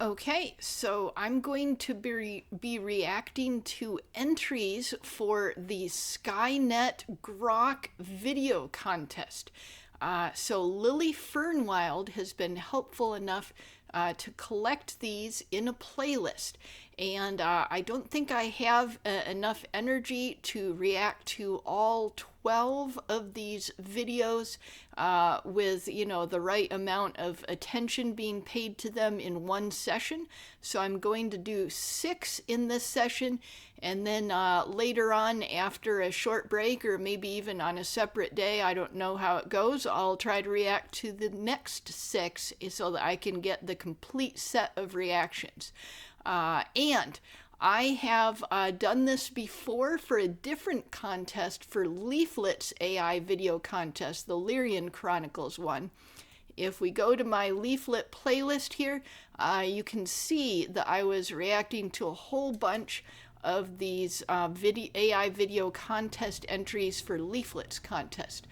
Okay, so I'm going to be reacting to entries for the Skynet Grok video contest. So Lily Fernwild has been helpful enough to collect these in a playlist. And I don't think I have enough energy to react to all 12 of these videos with, the right amount of attention being paid to them in one session. So I'm going to do 6 in this session, and then later on, after a short break, or maybe even on a separate day, I don't know how it goes, I'll try to react to the next 6 so that I can get the complete set of reactions. And I have done this before for a different contest for Leaflet's AI video contest, the Lilan Chronicles one. If we go to my Leaflet playlist here, you can see that I was reacting to a whole bunch of these AI video contest entries for Leaflet's contest.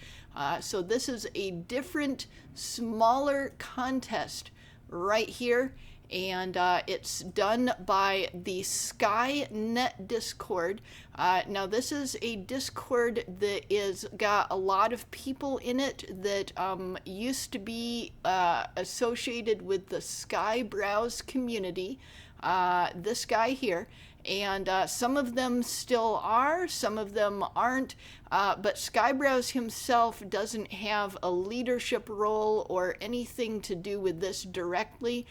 So this is a different, smaller contest right here. And it's done by the Skynet Discord. Now this is a Discord that is got a lot of people in it that used to be associated with the Skyebrows community. This guy here. And some of them still are, some of them aren't, but Skyebrows himself doesn't have a leadership role or anything to do with this directly.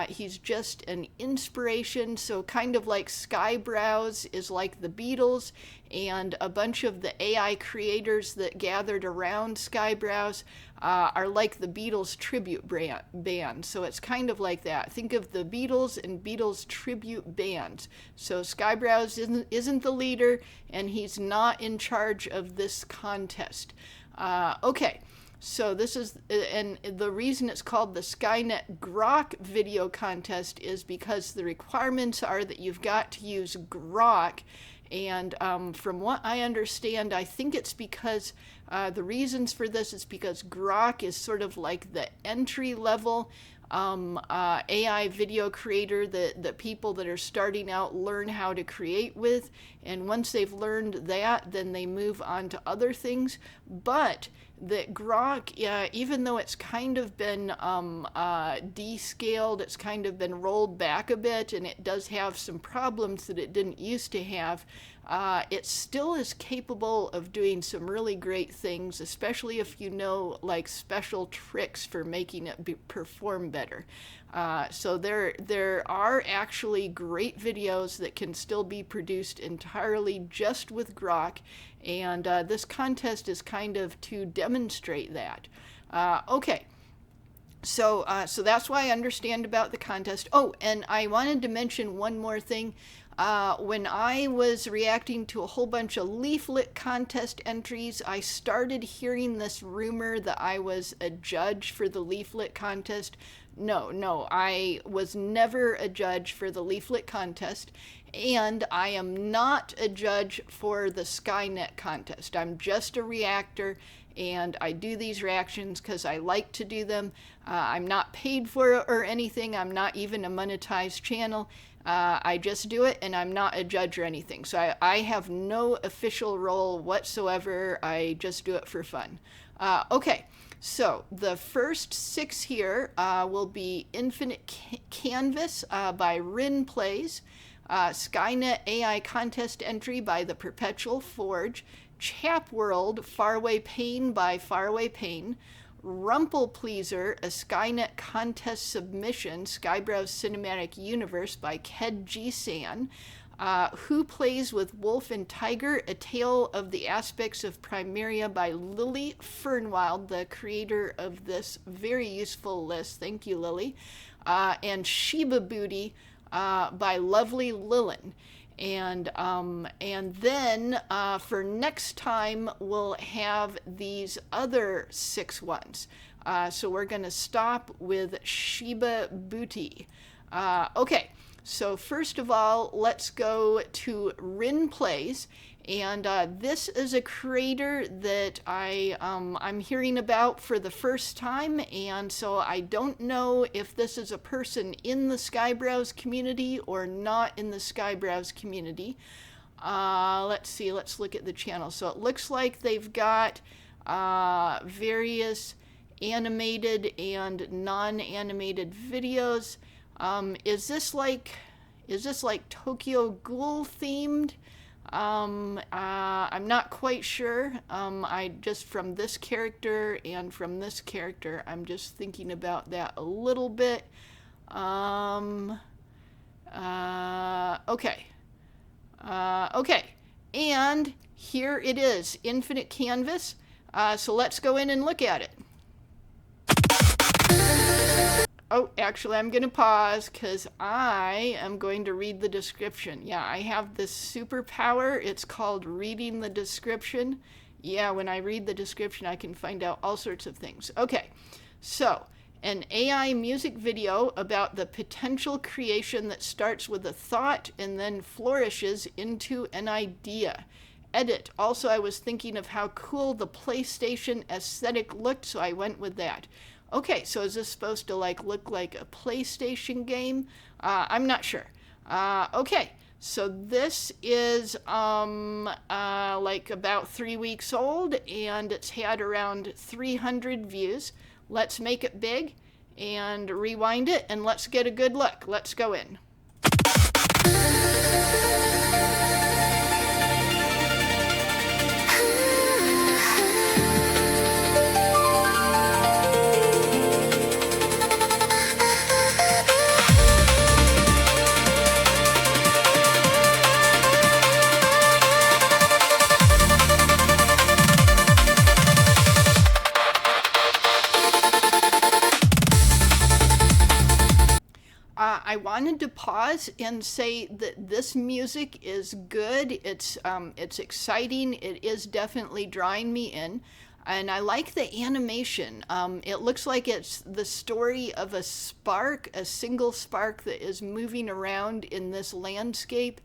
He's just an inspiration, so kind of like Skyebrows is like the Beatles, and a bunch of the AI creators that gathered around Skyebrows are like the Beatles tribute band. So it's kind of like that. Think of the Beatles and Beatles tribute bands. So Skyebrows isn't the leader, and he's not in charge of this contest. Okay. So this is, and the reason it's called the Skynet Grok video contest is because the requirements are that you've got to use Grok. And from what I understand, I think it's because the reasons for this is because Grok is sort of like the entry level AI video creator that people that are starting out learn how to create with. And once they've learned that, then they move on to other things. But that Grok, even though it's kind of been descaled, it's kind of been rolled back a bit, and it does have some problems that it didn't used to have, it still is capable of doing some really great things, especially if you know like special tricks for making it perform better. So there are actually great videos that can still be produced entirely just with Grok, and this contest is kind of to demonstrate that. Okay. So that's why I understand about the contest. Oh, and I wanted to mention one more thing. When I was reacting to a whole bunch of Leaflet contest entries, I started hearing this rumor that I was a judge for the Leaflet contest. No, I was never a judge for the Leaflet contest, and I am not a judge for the Skynet contest. I'm just a reactor, and I do these reactions because I like to do them. I'm not paid for it or anything. I'm not even a monetized channel. I just do it, and I'm not a judge or anything. So I have no official role whatsoever. I just do it for fun. Okay, so the first 6 here will be Infinite Canvas by Rinplays, Skynet AI contest entry by the Perpetual Forge, Chap World Faraway Pain by Faraway Pain, Rumplepleaser, a Skynet contest submission, Skyebrows Cinematic Universe by Ked-Jiisan, Who Plays with Wolf and Tiger, A Tale of the Aspects of Primaria by Lily Fernwild, the creator of this very useful list. Thank you, Lily. And Sheba Booty by Lovely Lilan. And then for next time, we'll have these other 6 ones. So we're going to stop with Sheba Booty. Okay, so first of all, let's go to Rinplays. And this is a creator that I'm hearing about for the first time, and so I don't know if this is a person in the Skyebrows community or not in the Skyebrows community. Let's see, let's look at the channel. So it looks like they've got various animated and non-animated videos. Is this like Tokyo Ghoul themed? I'm not quite sure. I just from this character and from this character, I'm just thinking about that a little bit. Okay. Okay. And here it is, Infinite Canvas. So let's go in and look at it. Oh, actually, I'm going to pause because I am going to read the description. Yeah, I have this superpower. It's called reading the description. Yeah, when I read the description, I can find out all sorts of things. Okay, so an AI music video about the potential creation that starts with a thought and then flourishes into an idea. Edit. Also, I was thinking of how cool the PlayStation aesthetic looked, so I went with that. Okay, so is this supposed to look like a PlayStation game? I'm not sure. Okay, so this is about 3 weeks old, and it's had around 300 views. Let's make it big and rewind it, and let's get a good look. Let's go in. I wanted to pause and say that this music is good. It's exciting. It is definitely drawing me in. And I like the animation. It looks like it's the story of a spark, a single spark that is moving around in this landscape.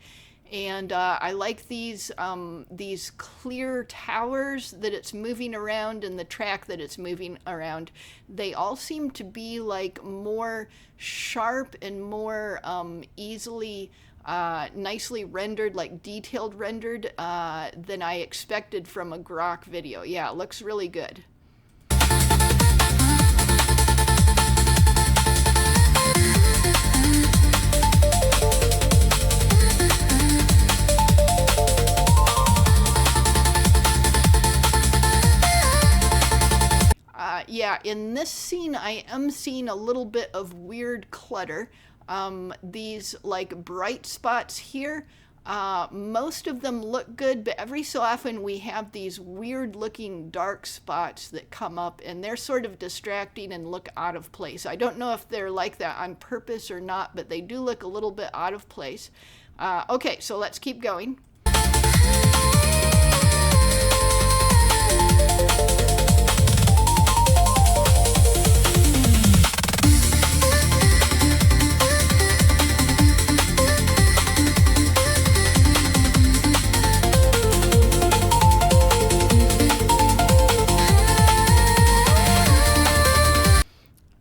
And I like these clear towers that it's moving around and the track that it's moving around. They all seem to be like more sharp and more easily, nicely rendered, like detailed rendered than I expected from a Grok video. Yeah, it looks really good. Yeah, in this scene, I am seeing a little bit of weird clutter. These like bright spots here, most of them look good, but every so often we have these weird looking dark spots that come up, and they're sort of distracting and look out of place. I don't know if they're like that on purpose or not, but they do look a little bit out of place. Okay, so let's keep going.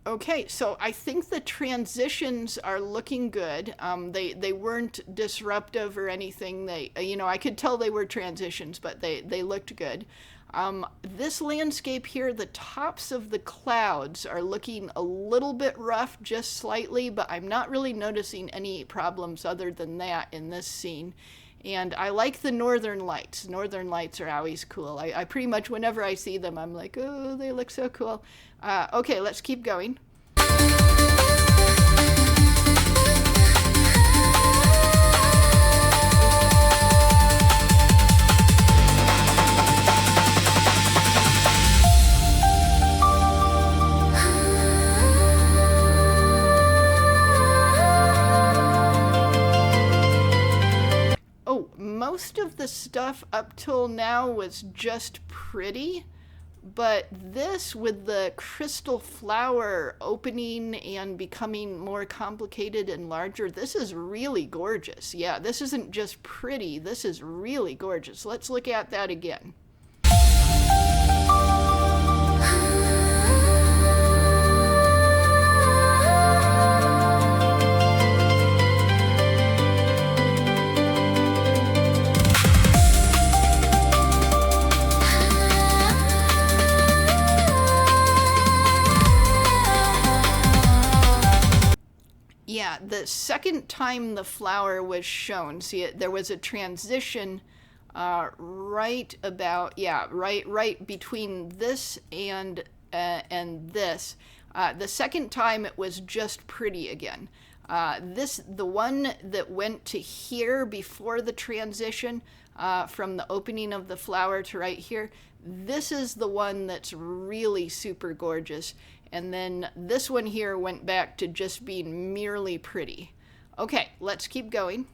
Okay, so I think the transitions are looking good. They weren't disruptive or anything. I could tell they were transitions, but they looked good. This landscape here, the tops of the clouds are looking a little bit rough, just slightly, but I'm not really noticing any problems other than that in this scene. And I like the northern lights. Northern lights are always cool. I pretty much, whenever I see them, I'm like, oh, they look so cool. Okay, let's keep going. Most of the stuff up till now was just pretty, But this, with the crystal flower opening and becoming more complicated and larger, this is really gorgeous. Yeah, this isn't just pretty, this is really gorgeous. Let's look at that again. Yeah, the second time the flower was shown, see, there was a transition right between this and this. The second time it was just pretty again. The one that went to here before the transition, from the opening of the flower to right here, this is the one that's really super gorgeous. And then this one here went back to just being merely pretty. Okay, let's keep going.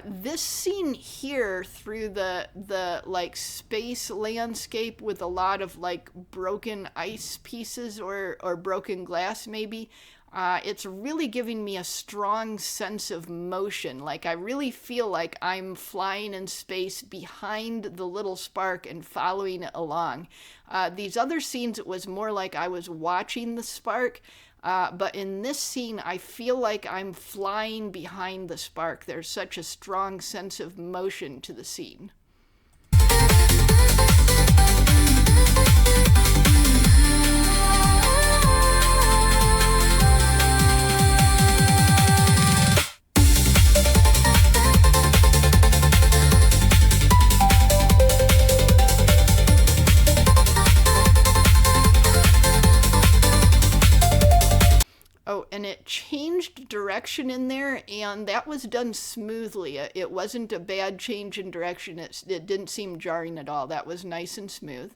This scene here through the like space landscape with a lot of like broken ice pieces or broken glass maybe, it's really giving me a strong sense of motion. Like I really feel like I'm flying in space behind the little spark and following it along. These other scenes, it was more like I was watching the spark. But in this scene, I feel like I'm flying behind the spark. There's such a strong sense of motion to the scene. Oh, and it changed direction in there, and that was done smoothly. It wasn't a bad change in direction. It didn't seem jarring at all. That was nice and smooth.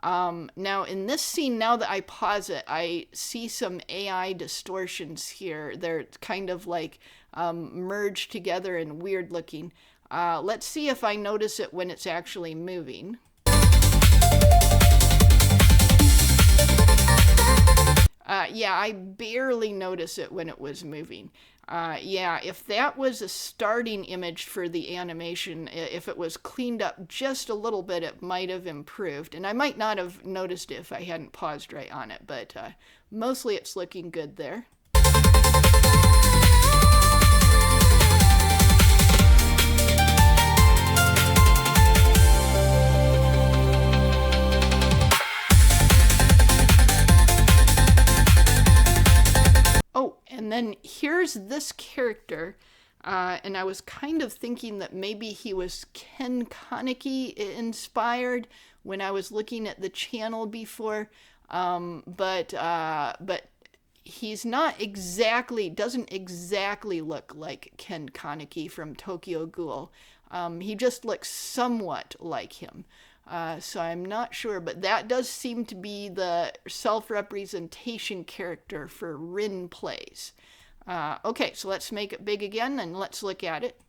Now, in this scene, now that I pause it, I see some AI distortions here. They're kind of like merged together and weird looking. Let's see if I notice it when it's actually moving. Yeah, I barely noticed it when it was moving. Yeah, if that was a starting image for the animation, if it was cleaned up just a little bit, it might have improved. And I might not have noticed it if I hadn't paused right on it, but mostly it's looking good there. Oh, and then here's this character, and I was kind of thinking that maybe he was Ken Kaneki inspired when I was looking at the channel before, but he's not exactly, doesn't exactly look like Ken Kaneki from Tokyo Ghoul. He just looks somewhat like him. So I'm not sure, but that does seem to be the self-representation character for Rinplays. Okay, so let's make it big again and let's look at it.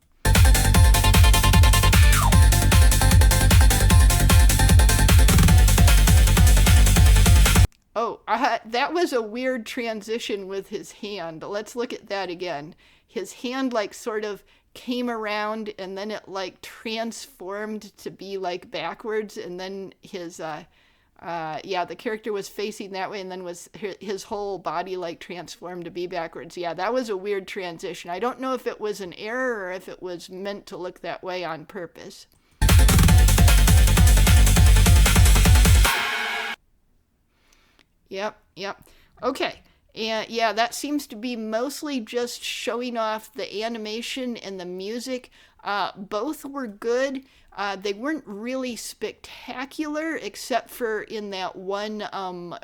Oh, that was a weird transition with his hand. Let's look at that again. His hand like sort of came around and then it like transformed to be like backwards, and then his the character was facing that way and then was his whole body like transformed to be backwards. Yeah, that was a weird transition. I don't know if it was an error or if it was meant to look that way on purpose. Yep. Okay. And yeah, that seems to be mostly just showing off the animation and the music. Both were good. They weren't really spectacular, except for in that one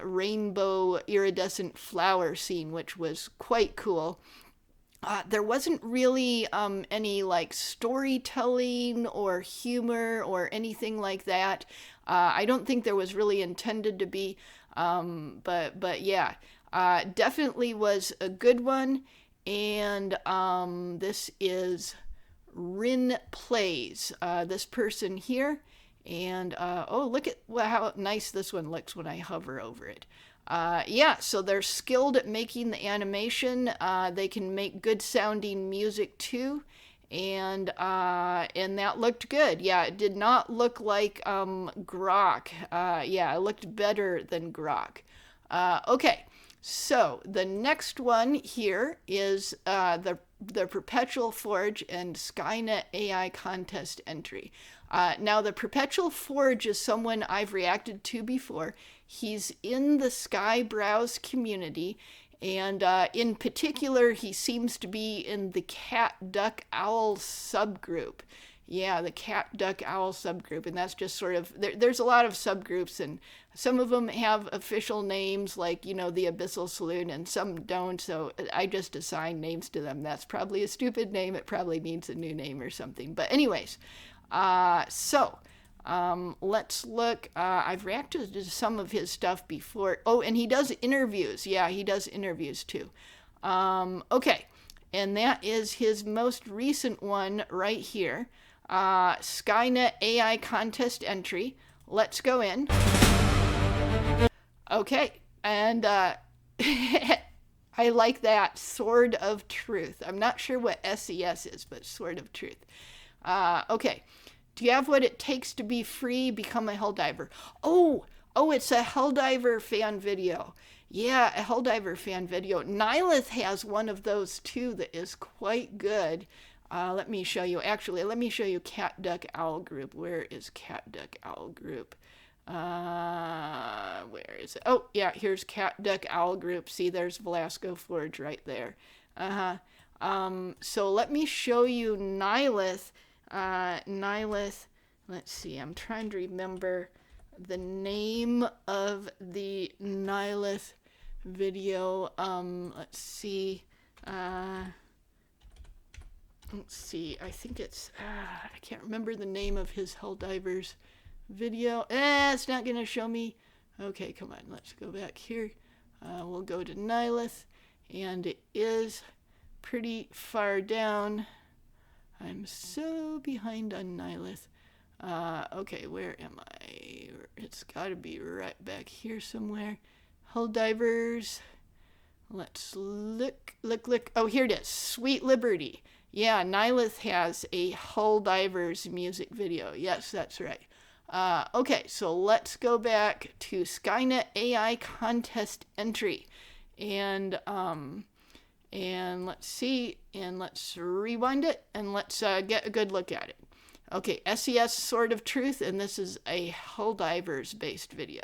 rainbow iridescent flower scene, which was quite cool. There wasn't really any like storytelling or humor or anything like that. I don't think there was really intended to be, but yeah, definitely was a good one. And this is Rinplays, this person here. And oh, look at how nice this one looks when I hover over it. Yeah, so they're skilled at making the animation. They can make good sounding music too. And that looked good. Yeah, it did not look like Grok. Yeah, it looked better than Grok. Okay, so the next one here is the Perpetual Forge and Skynet AI contest entry. Now, the Perpetual Forge is someone I've reacted to before. He's in the Skyebrows community, and in particular, he seems to be in the cat, duck, owl subgroup. Yeah, the cat, duck, owl subgroup, and that's just sort of, there's a lot of subgroups, and some of them have official names, like, you know, the Abyssal Saloon, and some don't, so I just assign names to them. That's probably a stupid name. It probably needs a new name or something. But anyways, let's look. I've reacted to some of his stuff before. Oh, and he does interviews. Yeah, he does interviews too. Okay, and that is his most recent one right here. Skynet AI contest entry. Let's go in. Okay, and I like that. Sword of Truth. I'm not sure what SES is, but Sword of Truth. Okay. Do you have what it takes to be free? Become a Helldiver. Oh, it's a Helldiver fan video. Yeah, a Helldiver fan video. Nihilith has one of those too that is quite good. Let me show you. Actually, let me show you Cat Duck Owl Group. Where is Cat Duck Owl Group? Where is it? Oh, yeah, here's Cat Duck Owl Group. See, there's Valasco Forge right there. So let me show you Nihilith. Nihilith, let's see, I'm trying to remember the name of the Nihilith video. Let's see, I think it's, I can't remember the name of his Helldivers video. It's not gonna show me. Okay, come on, let's go back here. We'll go to Nihilith, and it is pretty far down. I'm so behind on Nihilith. Okay, where am I? It's got to be right back here somewhere. Helldivers. Let's look. Oh, here it is. Sweet Liberty. Yeah, Nihilith has a Helldivers music video. Yes, that's right. Okay, so let's go back to Skynet AI contest entry. And let's see, and let's rewind it, and let's get a good look at it. Okay, SES Sword of Truth, and this is a Helldivers based video.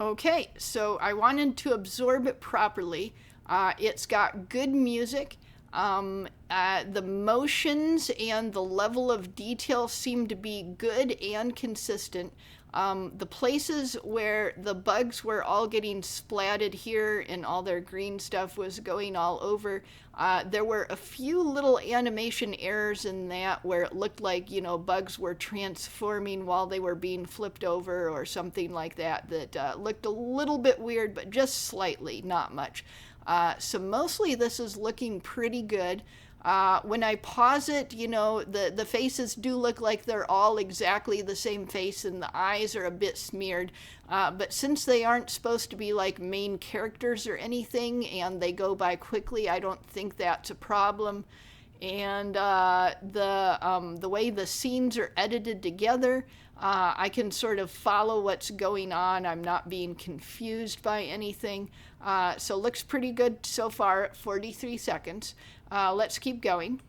Okay, so I wanted to absorb it properly. It's got good music. The motions and the level of detail seem to be good and consistent. The places where the bugs were all getting splatted here and all their green stuff was going all over, there were a few little animation errors in that where it looked like, you know, bugs were transforming while they were being flipped over or something like that looked a little bit weird, but just slightly, not much. So mostly this is looking pretty good. When I pause it, you know, the faces do look like they're all exactly the same face, and the eyes are a bit smeared. But since they aren't supposed to be like main characters or anything, and they go by quickly, I don't think that's a problem. And the way the scenes are edited together, I can sort of follow what's going on. I'm not being confused by anything. So looks pretty good so far at 43 seconds. Let's keep going.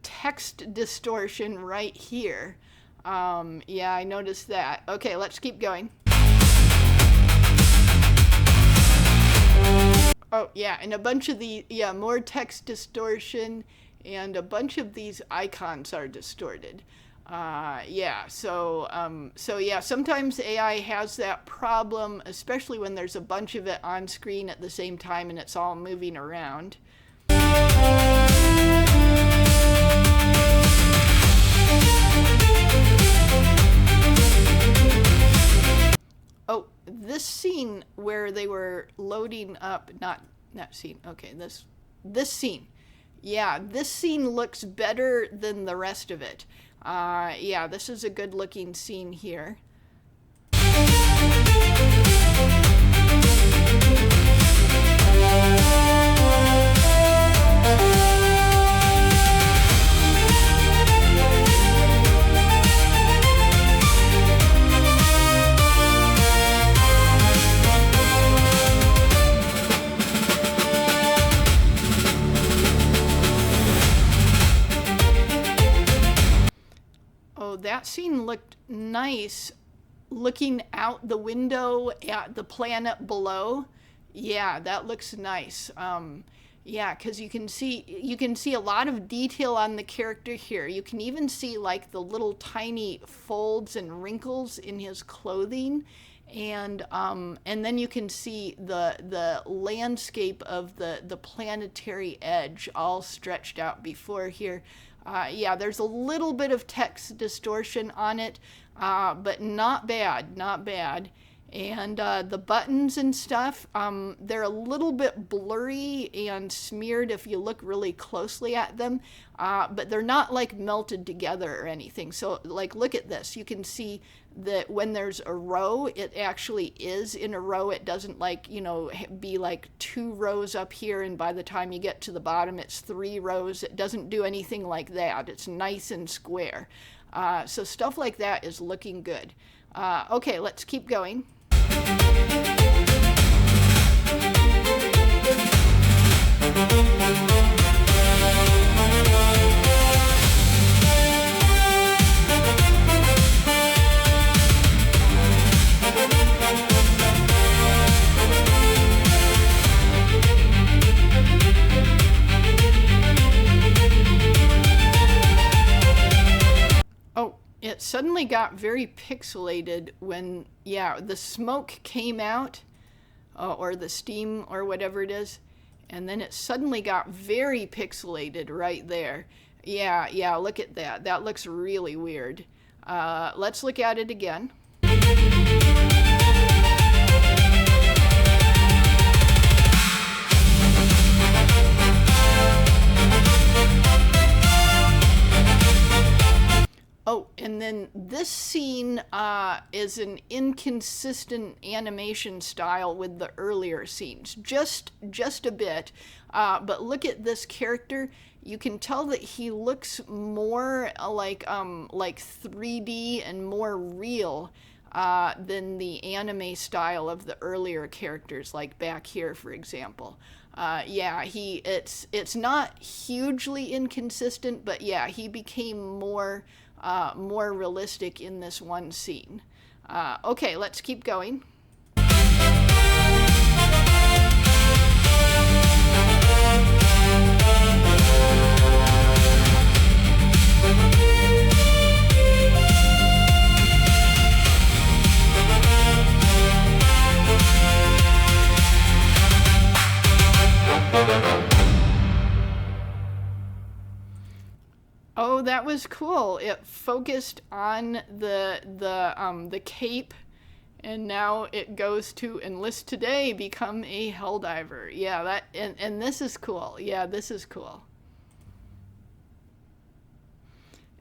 Text distortion right here. Yeah, I noticed that. Okay, let's keep going. Oh, yeah, and a bunch of the, yeah, more text distortion, and a bunch of these icons are distorted. Yeah, so yeah, sometimes AI has that problem, especially when there's a bunch of it on screen at the same time and it's all moving around. Oh, this scene where they were loading up, not scene, okay, this scene. Yeah, this scene looks better than the rest of it. Yeah, this is a good looking scene here. That scene looked nice looking out the window at the planet below. Yeah, that looks nice. Yeah, because you can see a lot of detail on the character here. You can even see like the little tiny folds and wrinkles in his clothing, and then you can see the landscape of the planetary edge all stretched out before here. Yeah, there's a little bit of text distortion on it, but not bad, not bad. And the buttons and stuff, they're a little bit blurry and smeared if you look really closely at them, but they're not like melted together or anything. So like, look at this. You can see that when there's a row, it actually is in a row. It doesn't like, you know, be like 2 rows up here, and by the time you get to the bottom, it's 3 rows. It doesn't do anything like that. It's nice and square. So stuff like that is looking good. Okay, let's keep going. It suddenly got very pixelated when, yeah, the smoke came out, or the steam or whatever it is, and then it suddenly got very pixelated right there. Yeah, look at that. That looks really weird. Let's look at it again. Oh, and then this scene is an inconsistent animation style with the earlier scenes, just a bit. But look at this character. You can tell that he looks more like 3D and more real than the anime style of the earlier characters, like back here, for example. Yeah, it's not hugely inconsistent, but yeah, he became more realistic in this one scene. Okay, let's keep going. Oh, that was cool. It focused on the cape, and now it goes to enlist today, become a helldiver. Yeah, that and this is cool. Yeah, this is cool.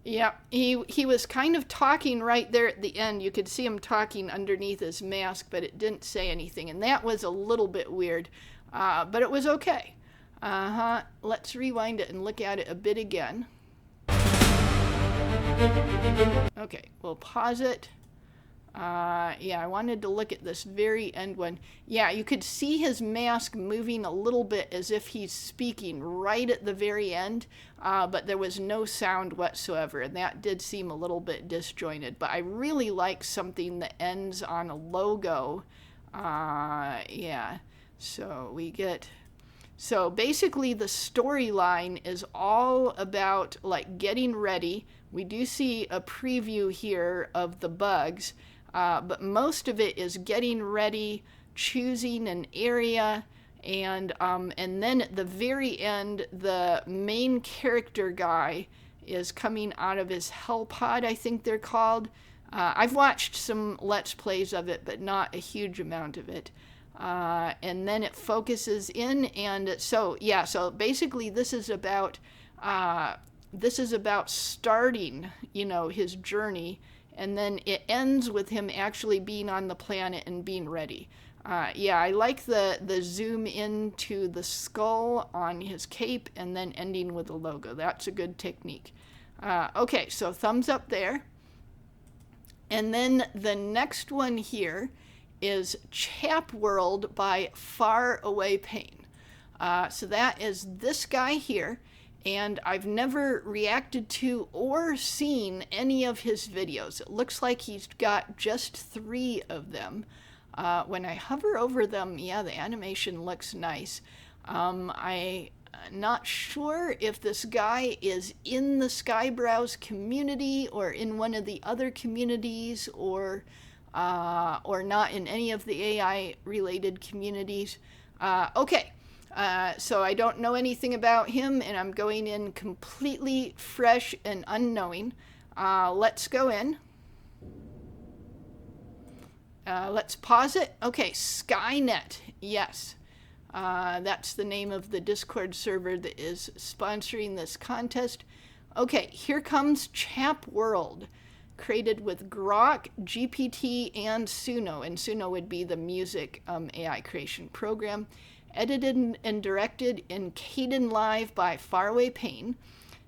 Yeah, he was kind of talking right there at the end. You could see him talking underneath his mask, but it didn't say anything, and that was a little bit weird, but it was okay. Let's rewind it and look at it a bit again. Okay, we'll pause it. Yeah, I wanted to look at this very end one. Yeah, you could see his mask moving a little bit as if he's speaking right at the very end, but there was no sound whatsoever, and that did seem a little bit disjointed. But I really like something that ends on a logo. Yeah, so we get... So basically the storyline is all about like getting ready. We do see a preview here of the bugs, but most of it is getting ready, choosing an area, and then at the very end, the main character guy is coming out of his hell pod, I think they're called. I've watched some Let's Plays of it, but not a huge amount of it. And then it focuses in, and so yeah, so basically this is about starting, you know, his journey, and then it ends with him actually being on the planet and being ready. Yeah, I like the zoom into the skull on his cape and then ending with the logo. That's a good technique. Okay, so thumbs up there. And then the next one here is Chap World by Faraway Pain. So that is this guy here, and I've never reacted to or seen any of his videos. It looks like he's got just 3 of them. When I hover over them, yeah, the animation looks nice. I'm not sure if this guy is in the Skyebrows community or in one of the other communities, or not in any of the AI related communities. Okay, so I don't know anything about him, and I'm going in completely fresh and unknowing. Let's go in. Let's pause it. Okay, Skynet, yes. That's the name of the Discord server that is sponsoring this contest. Okay, here comes Chap World, created with Grok, GPT, and Suno. And Suno would be the music AI creation program. Edited and directed in Kdenlive by Faraway Pain.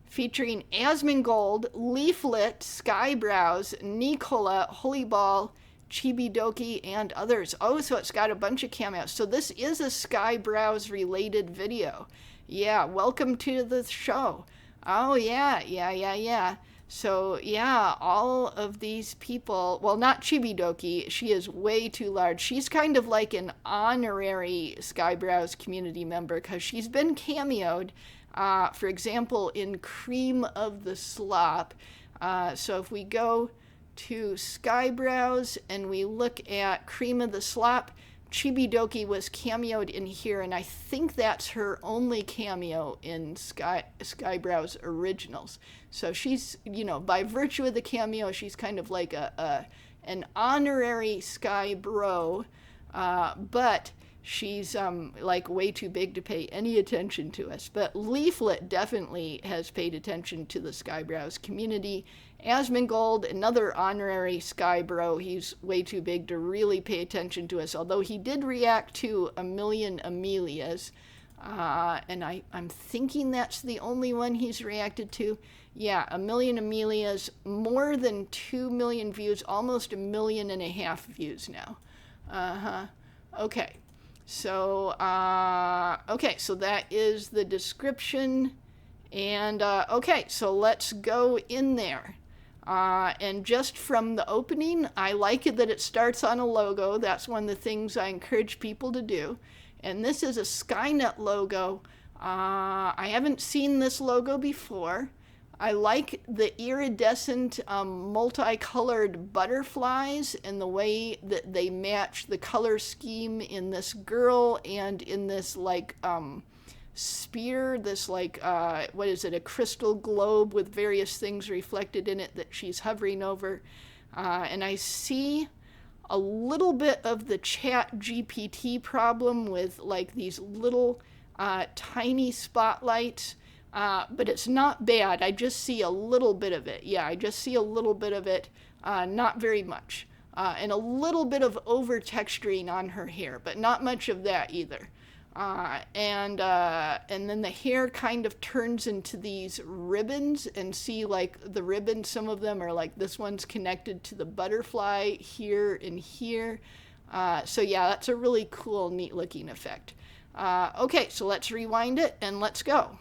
Featuring Asmongold, Leaflet, Skyebrows, Nicola, Holyball, Chibidoki, and others. Oh, so it's got a bunch of cameos. So this is a Skyebrows related video. Yeah, welcome to the show. Oh, yeah. So, yeah, all of these people, well, not Chibidoki, she is way too large. She's kind of like an honorary Skyebrows community member because she's been cameoed, for example, in Cream of the Slop. So if we go to Skyebrows and we look at Cream of the Slop, Chibidoki was cameoed in here, and I think that's her only cameo in Skyebrows originals. So she's, you know, by virtue of the cameo, she's kind of like an honorary Skybro, but she's like way too big to pay any attention to us. But Leaflet definitely has paid attention to the Skyebrows community. Asmongold, another honorary Skybro, he's way too big to really pay attention to us, although he did react to A Million Amelias, and I'm thinking that's the only one he's reacted to. Yeah, A Million Amelias, more than 2 million views, almost 1.5 million views now. Okay. So, so that is the description, and okay, so let's go in there. And just from the opening, I like it that it starts on a logo. That's one of the things I encourage people to do. And this is a Skynet logo. I haven't seen this logo before. I like the iridescent, multicolored butterflies and the way that they match the color scheme in this girl and in this, like, sphere, this like, what is it, a crystal globe with various things reflected in it that she's hovering over. And I see a little bit of the Chat-GPT problem with like these little tiny spotlights, but it's not bad. I just see a little bit of it. Yeah, I just see a little bit of it, not very much. And a little bit of over-texturing on her hair, but not much of that either. And then the hair kind of turns into these ribbons, and see like the ribbons, some of them are like, this one's connected to the butterfly here and here. So yeah, that's a really cool, neat looking effect. Okay, so let's rewind it and let's go.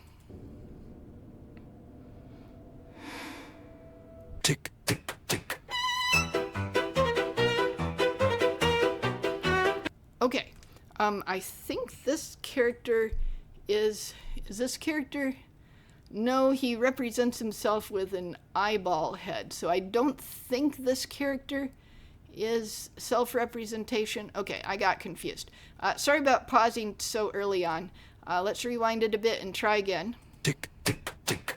Tick, tick, tick. Okay, I think this character is this character? No, he represents himself with an eyeball head, so I don't think this character is self-representation. Okay, I got confused. Sorry about pausing so early on. Let's rewind it a bit and try again. Tick, tick, tick.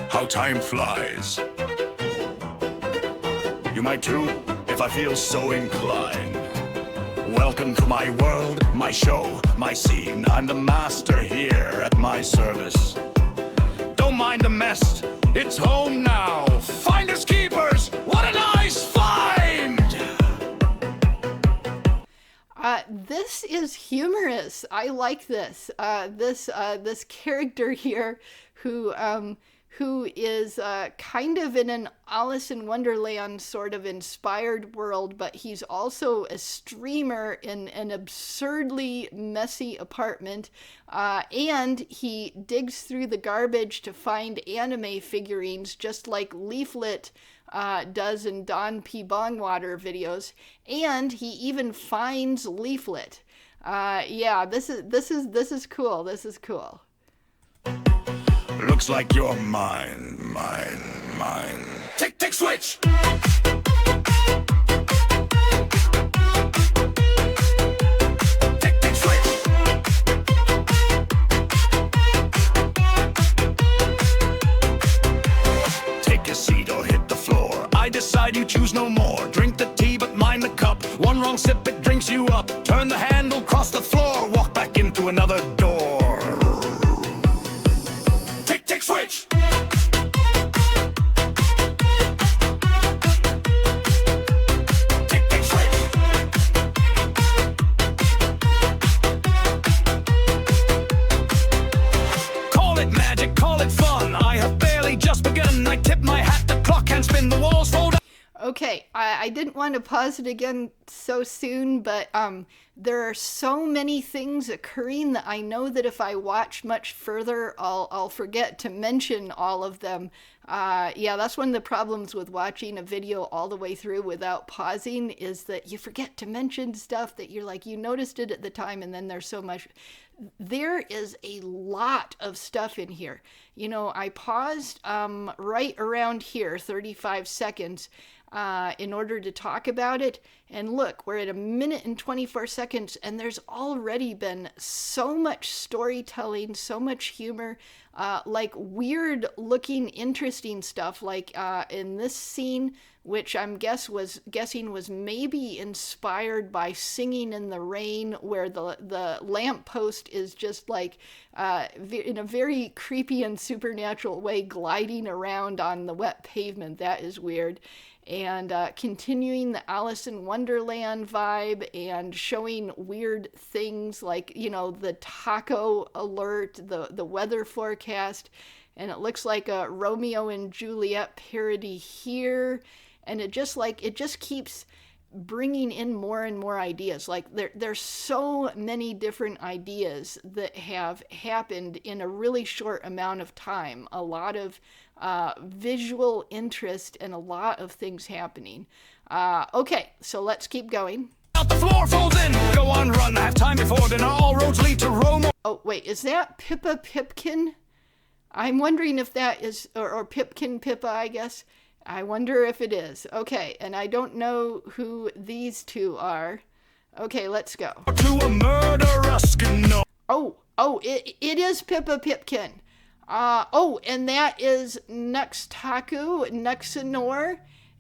How time flies. You might too, if I feel so inclined. Welcome to my world, my show, my scene. I'm the master here at my service. Don't mind the mess, it's home now. Finders keepers, what a nice find! This is humorous. I like this. This character here who is kind of in an Alice in Wonderland sort of inspired world, but he's also a streamer in an absurdly messy apartment, and he digs through the garbage to find anime figurines, just like Leaflet does in Don P. Bongwater videos, and he even finds Leaflet. Yeah, this is cool. This is cool. Looks like you're mine. Tick, tick, switch! Tick, tick, switch! Take a seat or hit the floor. I decide you choose no more. Drink the tea, but mind the cup. One wrong sip, it drinks you up. Turn the handle, cross the floor. Walk back into another door. Switch! Tick, tick, switch! Call it magic, call it fun. I have barely just begun. I tip my hat, the clock can spin, the walls fold. Okay, I didn't want to pause it again so soon, but there are so many things occurring that I know that if I watch much further, I'll forget to mention all of them. Yeah, that's one of the problems with watching a video all the way through without pausing, is that you forget to mention stuff that you're like, you noticed it at the time, and then there's so much. There is a lot of stuff in here. You know, I paused right around here, 35 seconds, in order to talk about it. And look, we're at 1 minute and 24 seconds, and there's already been so much storytelling, so much humor, like weird looking, interesting stuff, like in this scene, which I'm guessing was maybe inspired by Singing in the Rain, where the lamppost is just like, in a very creepy and supernatural way, gliding around on the wet pavement. That is weird. And continuing the Alice in Wonderland vibe and showing weird things like, you know, the taco alert, the weather forecast, and it looks like a Romeo and Juliet parody here. And it just keeps bringing in more and more ideas. Like there's so many different ideas that have happened in a really short amount of time. A lot of visual interest and a lot of things happening. Okay, so let's keep going. Out the floor, folds in. Go on, run. I have time before dinner. All roads lead to Rome. Oh, wait, is that Pippa Pipkin? I'm wondering if that is, or Pipkin Pippa, I guess. I wonder if it is. Okay, and I don't know who these two are. Okay, let's go. To a murderous no. Oh, it is Pippa Pipkin. Oh, and that is Nuxtaku, Nuxanor,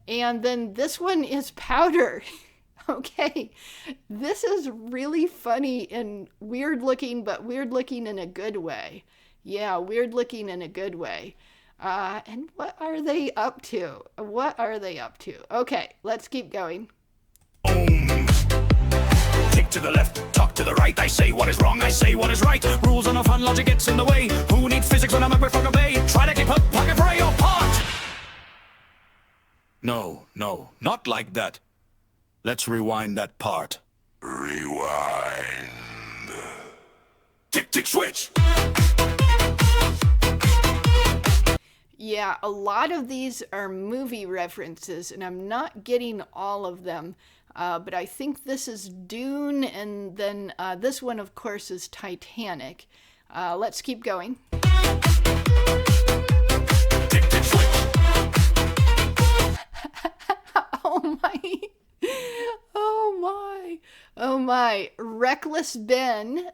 and then this one is Powder. Okay, this is really funny and weird looking, but weird looking in a good way. Yeah, weird looking in a good way. And what are they up to? What are they up to? Okay, let's keep going. Take to the left, talk to the right. I say what is wrong, I say what is right. Rules are no fun, logic gets in the way. Who needs physics when I'm a motherfucker bay? Try to keep up, pocket for your part. No, not like that. Let's rewind that part. Rewind. Tick, tick, switch. Yeah, a lot of these are movie references, and I'm not getting all of them. But I think this is Dune, and then this one, of course, is Titanic. Let's keep going. Tick, tick, switch. Oh my. Oh my. Oh my. Reckless Ben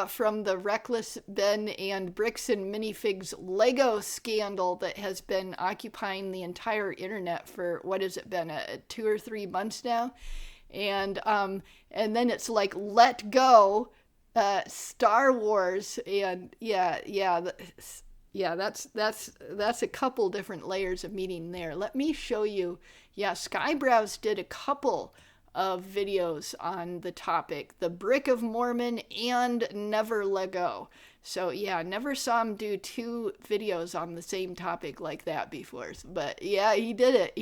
from the Reckless Ben and Bricks and Minifigs Lego scandal that has been occupying the entire internet for, what has it been, 2 or 3 months now? And then it's like Let Go, Star Wars, and that's a couple different layers of meaning there. Let me show you. Yeah, Skyebrows did a couple of videos on the topic, the Brick of Mormon and Never Let Go. So yeah, never saw him do 2 videos on the same topic like that before. But yeah, he did it.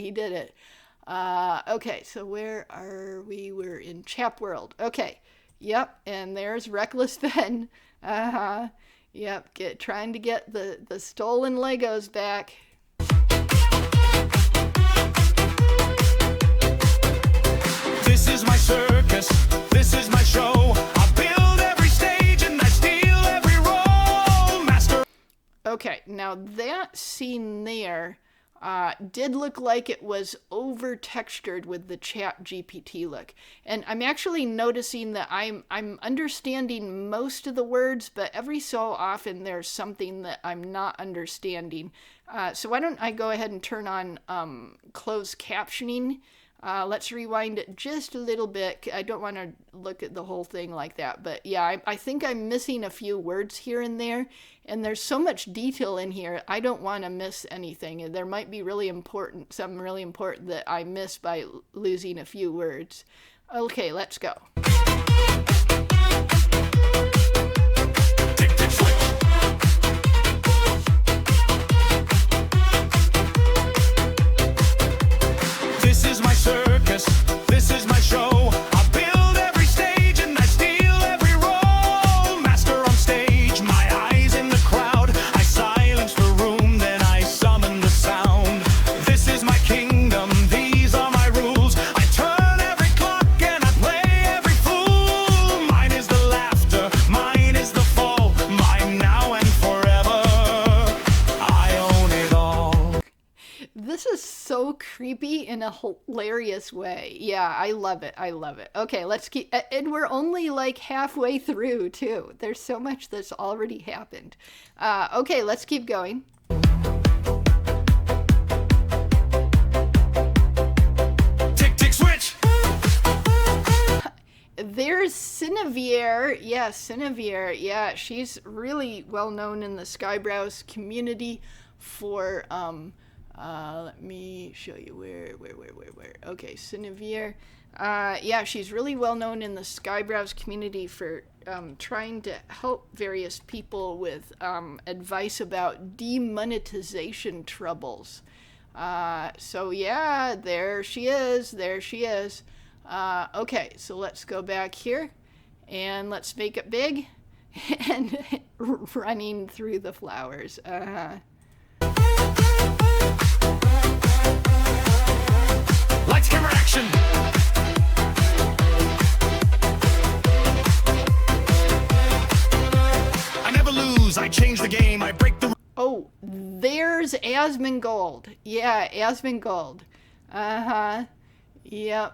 Okay, so where are we? We're in Chap World. Okay, yep, and there's Reckless Ben. Yep, trying to get the stolen Legos back. This is my circus, this is my show. I build every stage and I steal every role, master. Okay, now that scene there did look like it was over textured with the Chat GPT look. And I'm actually noticing that I'm understanding most of the words, but every so often there's something that I'm not understanding. So why don't I go ahead and turn on closed captioning. Let's rewind it just a little bit. I don't want to look at the whole thing like that, but yeah, I think I'm missing a few words here and there, and there's so much detail in here, I don't want to miss anything. There might be something really important that I miss by losing a few words. Okay, let's go. This is my circus, this is my show. I build every stage and I steal every role. Master on stage, my eyes in the crowd. I silence the room, then I summon the sound. This is my kingdom, these are my rules. I turn every clock and I play every fool. Mine is the laughter, mine is the fall. Mine now and forever. I own it all. This is so creepy in a hilarious way. Yeah, I love it. Okay, let's keep, and we're only like halfway through too. There's so much that's already happened. Okay, let's keep going. Tick, tick, switch. There's Cinevier. Yeah, Cinevier. Yeah, she's really well known in the Skyebrows community for, let me show you where. Okay, Cinevier. Yeah, she's really well known in the Skyebrows community for trying to help various people with advice about demonetization troubles. So yeah, there she is. Okay, so let's go back here and let's make it big and running through the flowers. Lights, camera, action. I never lose, I change the game, I break the... Oh, there's there's Asmongold. Yeah, Asmongold. Uh-huh. Yep.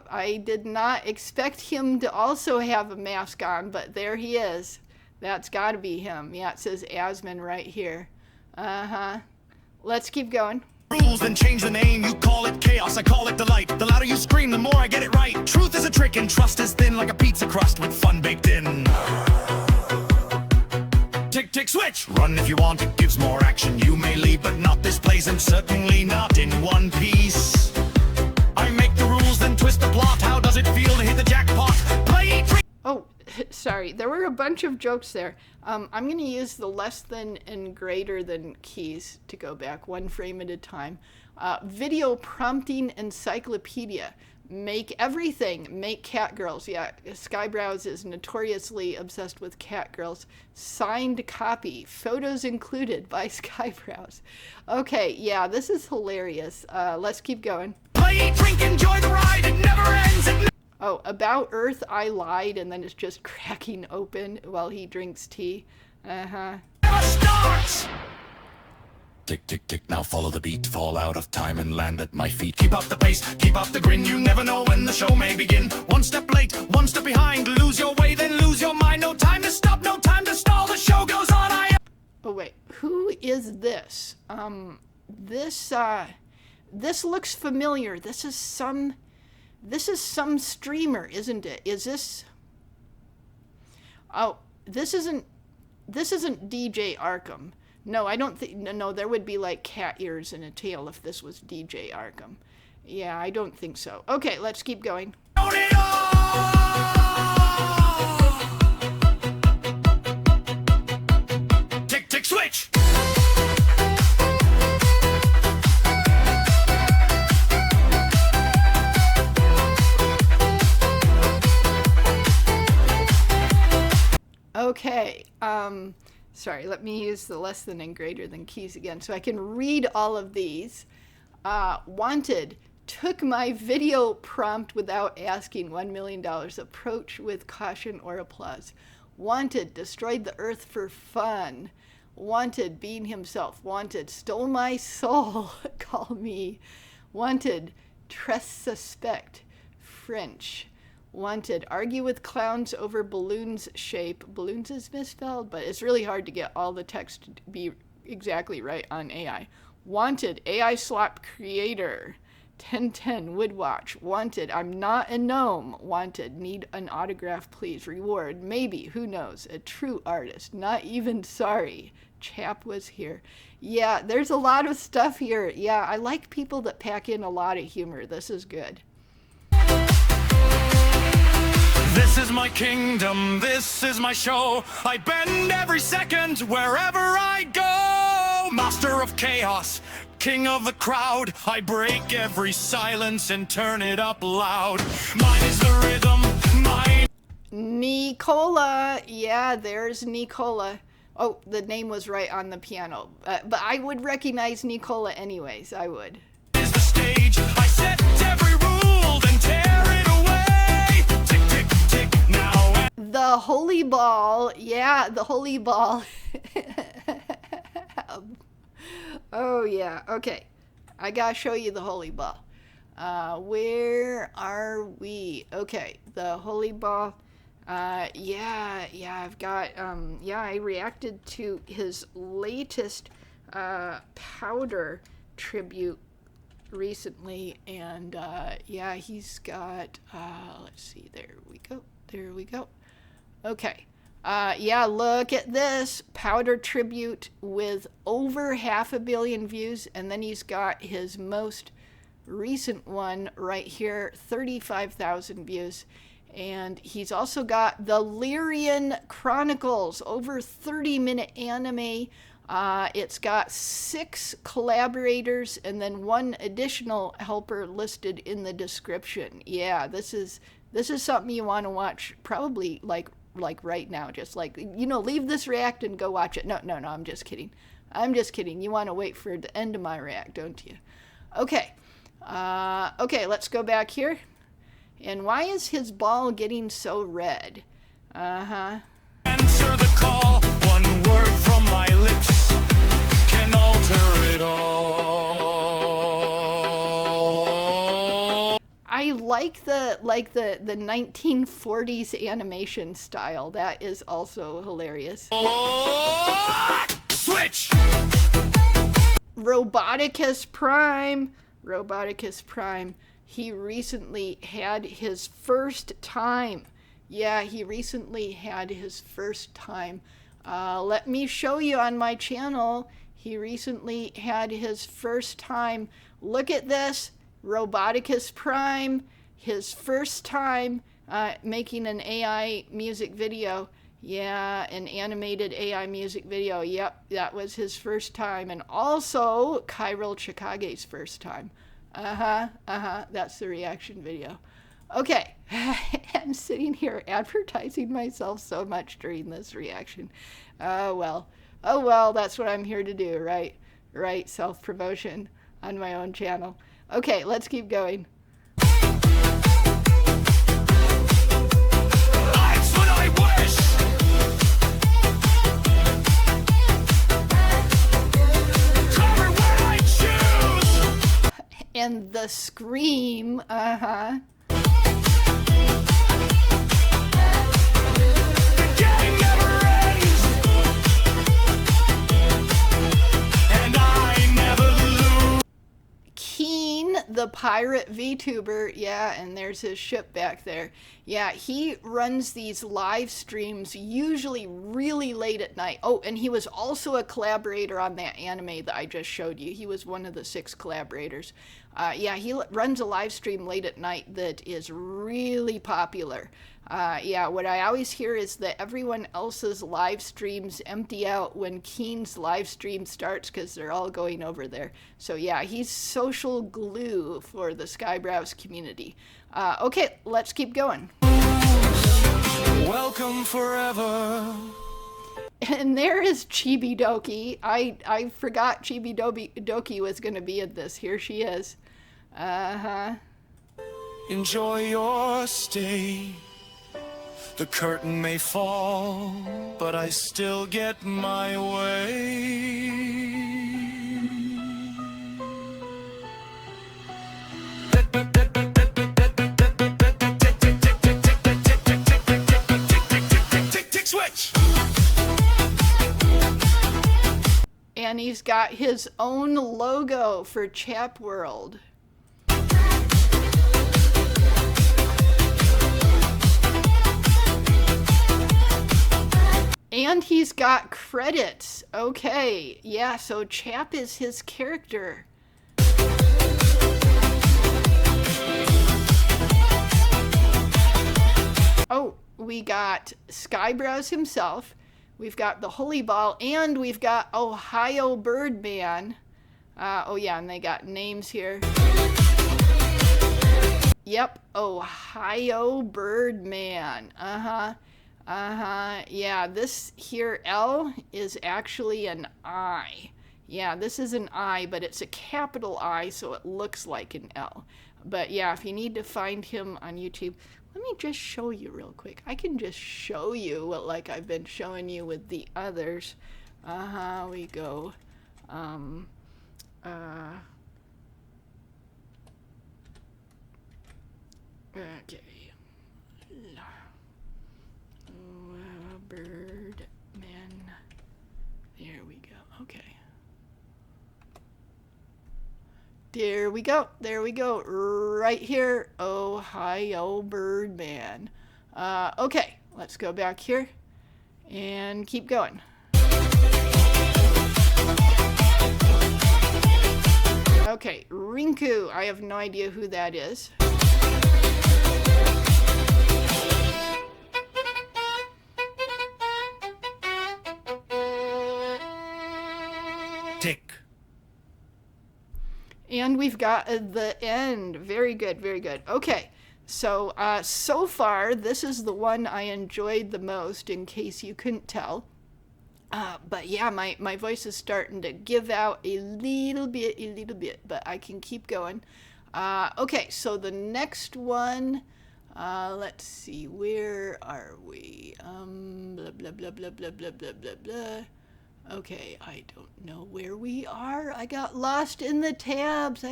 I did not expect him to also have a mask on, but there he is. That's got to be him. Yeah, it says Asmon right here. Uh-huh. Let's keep going. Rules, then change the name. You call it chaos, I call it delight. The louder you scream, the more I get it right. Truth is a trick and trust is thin like a pizza crust with fun baked in. Tick, tick, switch! Run if you want, it gives more action. You may leave, but not this place, and certainly not in one piece. I make the rules, then twist the plot. How does it feel to hit the jackpot? Play trick! Oh, sorry. There were a bunch of jokes there. I'm going to use the less than and greater than keys to go back one frame at a time. Video prompting encyclopedia. Make everything. Make cat girls. Yeah, Skyebrows is notoriously obsessed with cat girls. Signed copy. Photos included by Skyebrows. Okay, yeah, this is hilarious. Let's keep going. Play, drink, enjoy the ride. It never ends. Oh, about Earth, I lied, and then it's just cracking open while he drinks tea. Uh-huh. Never starts! Tick, tick, tick, now follow the beat. Fall out of time and land at my feet. Keep up the pace, keep up the grin. You never know when the show may begin. One step late, one step behind. Lose your way, then lose your mind. No time to stop, no time to stall. The show goes on. Oh, wait. Who is this? This looks familiar. This is some streamer, isn't it? Is this... Oh, this isn't DJ Arkham. No, I don't think... No, there would be like cat ears and a tail if this was DJ Arkham. Yeah, I don't think so. Okay, let's keep going. Tick, tick, switch! Okay, sorry, let me use the less than and greater than keys again so I can read all of these. Wanted, took my video prompt without asking, $1 million. Approach with caution or applause. Wanted, destroyed the earth for fun. Wanted, being himself. Wanted, stole my soul. Call me. Wanted, trust suspect. French. Wanted, argue with clowns over balloons shape. Balloons is misspelled, but it's really hard to get all the text to be exactly right on AI. Wanted, AI slap creator. 1010 would watch. Wanted, I'm not a gnome. Wanted, need an autograph please. Reward, maybe, who knows. A true artist, not even sorry. Chap was here. Yeah, there's a lot of stuff here. Yeah, I like people that pack in a lot of humor. This is good. This is my kingdom, this is my show. I bend every second wherever I go. Master of chaos, king of the crowd. I break every silence and turn it up loud. Mine is the rhythm, mine. Nicola, yeah, there's Nicola. Oh, the name was right on the piano. But I would recognize Nicola anyways, I would. Is the stage, I set every rule, then tear it away. Tick, tick, tick, now. The holy ball, yeah, the holy ball. Oh yeah, okay. I gotta show you the holy ball. Where are we? Okay, the holy ball. Yeah, I've got, I reacted to his latest powder tribute recently, and yeah, he's got, let's see, there we go. Okay, yeah, look at this powder tribute with over 500 million views, and then he's got his most recent one right here, 35,000 views. And he's also got the Lilan Chronicles, over 30-minute anime. It's got 6 collaborators and then 1 additional helper listed in the description. Yeah, this is something you want to watch probably like right now. Just like, leave this react and go watch it. No, I'm just kidding. You want to wait for the end of my react, don't you? Okay. Okay, let's go back here. And why is his ball getting so red? Answer the call, one word from my lips can alter it all. I like the 1940s animation style. That is also hilarious. Switch! Roboticus Prime. Roboticus Prime. He recently had his first time. Yeah, he recently had his first time. Let me show you on my channel. He recently had his first time. Look at this. Roboticus Prime. His first time making an AI music video. Yeah, an animated AI music video. Yep, that was his first time. And also Kyril Chikage's first time. That's the reaction video. Okay, I'm sitting here advertising myself so much during this reaction. Oh well, that's what I'm here to do, right? Right, self-promotion on my own channel. Okay, let's keep going. That's what I wish! Cover where I choose! And the scream, The game never ends! And I never lose! Keen, the pirate VTuber, yeah, and there's his ship back there. Yeah, he runs these live streams usually really late at night. Oh, and he was also a collaborator on that anime that I just showed you. He was one of the 6 collaborators. Yeah, he runs a live stream late at night that is really popular. Yeah, what I always hear is that everyone else's live streams empty out when Keen's live stream starts because they're all going over there. So yeah, he's social glue for the Skyebrows community. Okay, let's keep going. Welcome forever. And there is Chibi Doki. I forgot Chibi Doki was going to be in this. Here she is. Enjoy your stay. The curtain may fall, but I still get my way. Tick, switch! And he's got his own logo for Chap World. And he's got credits. Okay, yeah, so Chap is his character. Oh, we got Skyebrows himself. We've got the Holy Ball, and we've got Ohio Birdman. Oh yeah, and they got names here. Yep, Ohio Birdman. Yeah, this here L is actually an I. Yeah, this is an I, but it's a capital I, so it looks like an L. But yeah, if you need to find him on YouTube, let me just show you real quick. I can just show you what, like I've been showing you with the others. We go. Okay. Birdman. There we go. Okay. There we go. There we go. Right here. Ohio Birdman. Okay. Let's go back here and keep going. Okay. Rinku. I have no idea who that is. Tick. And we've got the end. Very good, very good. Okay, so so far, this is the one I enjoyed the most, in case you couldn't tell. But yeah, my voice is starting to give out a little bit, but I can keep going. Okay, so the next one, let's see, where are we? Blah, blah, blah, blah, blah, blah, blah, blah, blah. Okay, I don't know where we are. I got lost in the tabs.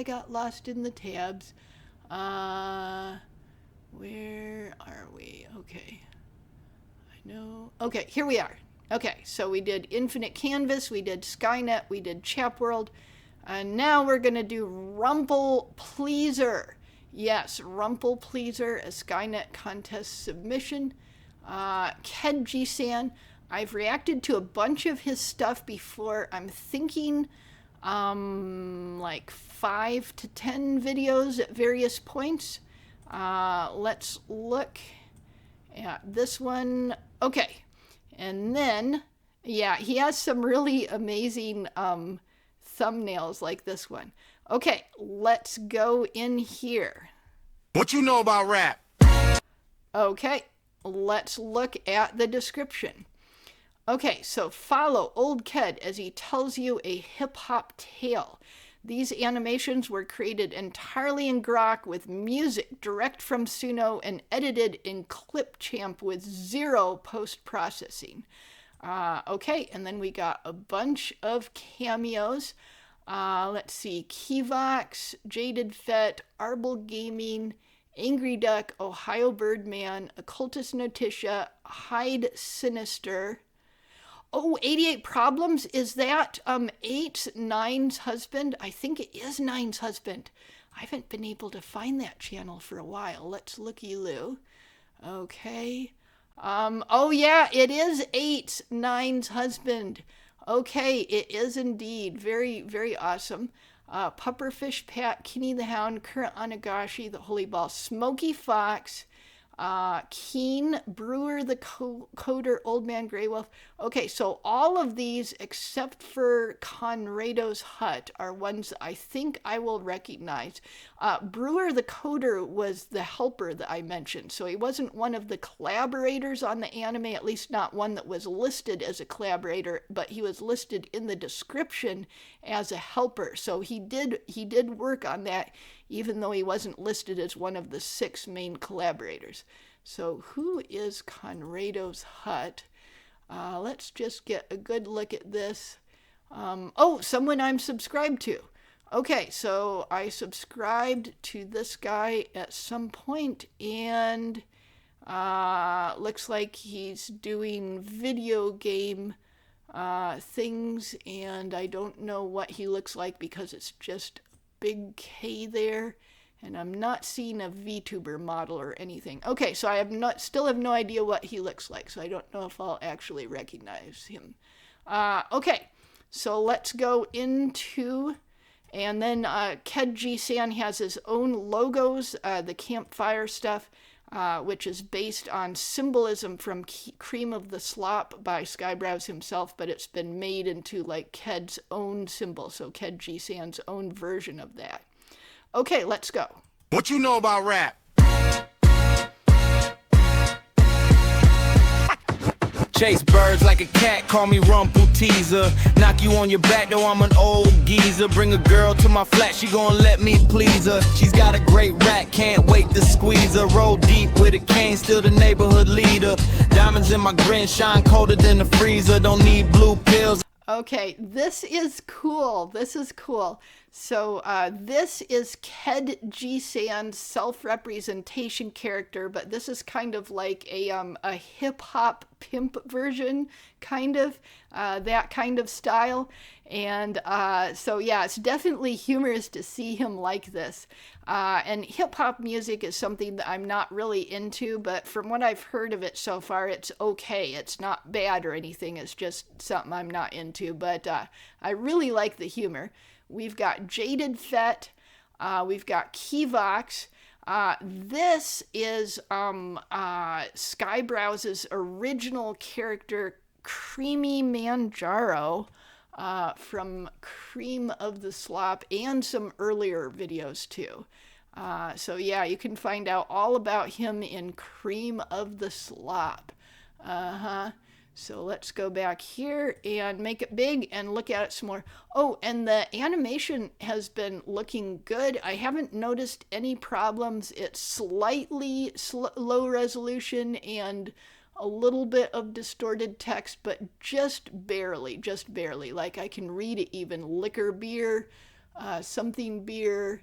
Where are we? Okay. I know. Okay, here we are. Okay, so we did Infinite Canvas, we did Skynet, we did Chap World, and now we're going to do Rumple Pleaser. Yes, Rumple Pleaser, a Skynet contest submission. Ked-Jiisan. I've reacted to a bunch of his stuff before. I'm thinking like 5 to 10 videos at various points. Let's look at this one. Okay. And then, yeah, he has some really amazing thumbnails like this one. Okay, let's go in here. What you know about rap? Okay, let's look at the description. Okay, so follow Old Ked as he tells you a hip-hop tale. These animations were created entirely in Grok with music direct from Suno and edited in Clipchamp with 0 post-processing. Okay, and then we got a bunch of cameos. Let's see, Kivox, Jaded Fett, Arble Gaming, Angry Duck, Ohio Birdman, Occultist Notitia, Hyde Sinister. Oh, 88 Problems, is that 9's husband? I think it is 9's husband. I haven't been able to find that channel for a while. Let's looky-loo. Okay. Oh yeah, it is 9's husband. Okay, it is indeed. Very, very awesome. Pupperfish Pat, Kenny the Hound, Current Onagashi, the Holy Ball, Smoky Fox, Keen, Brewer the Coder, Old Man Grey Wolf. Okay, so all of these except for Conrado's Hut are ones I think I will recognize. Brewer the Coder was the helper that I mentioned, so he wasn't one of the collaborators on the anime, at least not one that was listed as a collaborator, but he was listed in the description as a helper. So he did work on that, even though he wasn't listed as one of the 6 main collaborators. So who is Conrado's Hut? Let's just get a good look at this. Oh, someone I'm subscribed to. Okay, so I subscribed to this guy at some point, and looks like he's doing video game things, and I don't know what he looks like because it's just big K there, and I'm not seeing a VTuber model or anything. Okay, so I still have no idea what he looks like, so I don't know if I'll actually recognize him. Okay, so let's go into, and then Ked-Jiisan has his own logos, the campfire stuff, which is based on symbolism from Cream of the Slop by Skyebrows himself, but it's been made into like Ked's own symbol, so Ked-Jiisan's own version of that. Okay, let's go. What you know about rap? Chase birds like a cat, call me Rumple Teaser. Knock you on your back, though I'm an old geezer. Bring a girl to my flat, she gon' let me please her. She's got a great rack, can't wait to squeeze her. Roll deep with a cane, still the neighborhood leader. Diamonds in my grin, shine colder than the freezer. Don't need blue pills. Okay, this is cool. This is cool. So this is Ked-Jiisan's self-representation character, but this is kind of like a hip-hop pimp version, kind of, that kind of style. And so yeah, it's definitely humorous to see him like this. And hip-hop music is something that I'm not really into, but from what I've heard of it so far, it's okay. It's not bad or anything. It's just something I'm not into, but I really like the humor. We've got Jaded Fett. We've got Kivox. This is Skyebrows' original character, Creamy Manjaro, from Cream of the Slop, and some earlier videos too. So yeah, you can find out all about him in Cream of the Slop. So let's go back here and make it big and look at it some more. Oh, and the animation has been looking good. I haven't noticed any problems. It's slightly low resolution and a little bit of distorted text, but just barely, like I can read it even. Liquor beer, something beer.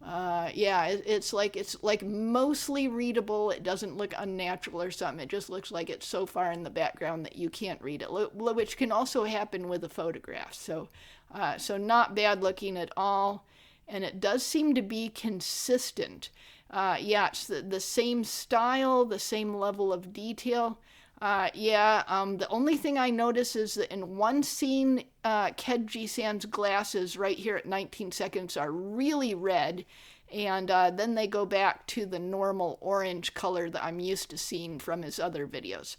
Yeah, it's like mostly readable. It doesn't look unnatural or something. It just looks like it's so far in the background that you can't read it, which can also happen with a photograph. So not bad looking at all. And it does seem to be consistent. Yeah, it's the same style, the same level of detail. The only thing I notice is that in one scene, Ked-Jiisan's glasses right here at 19 seconds are really red, and then they go back to the normal orange color that I'm used to seeing from his other videos.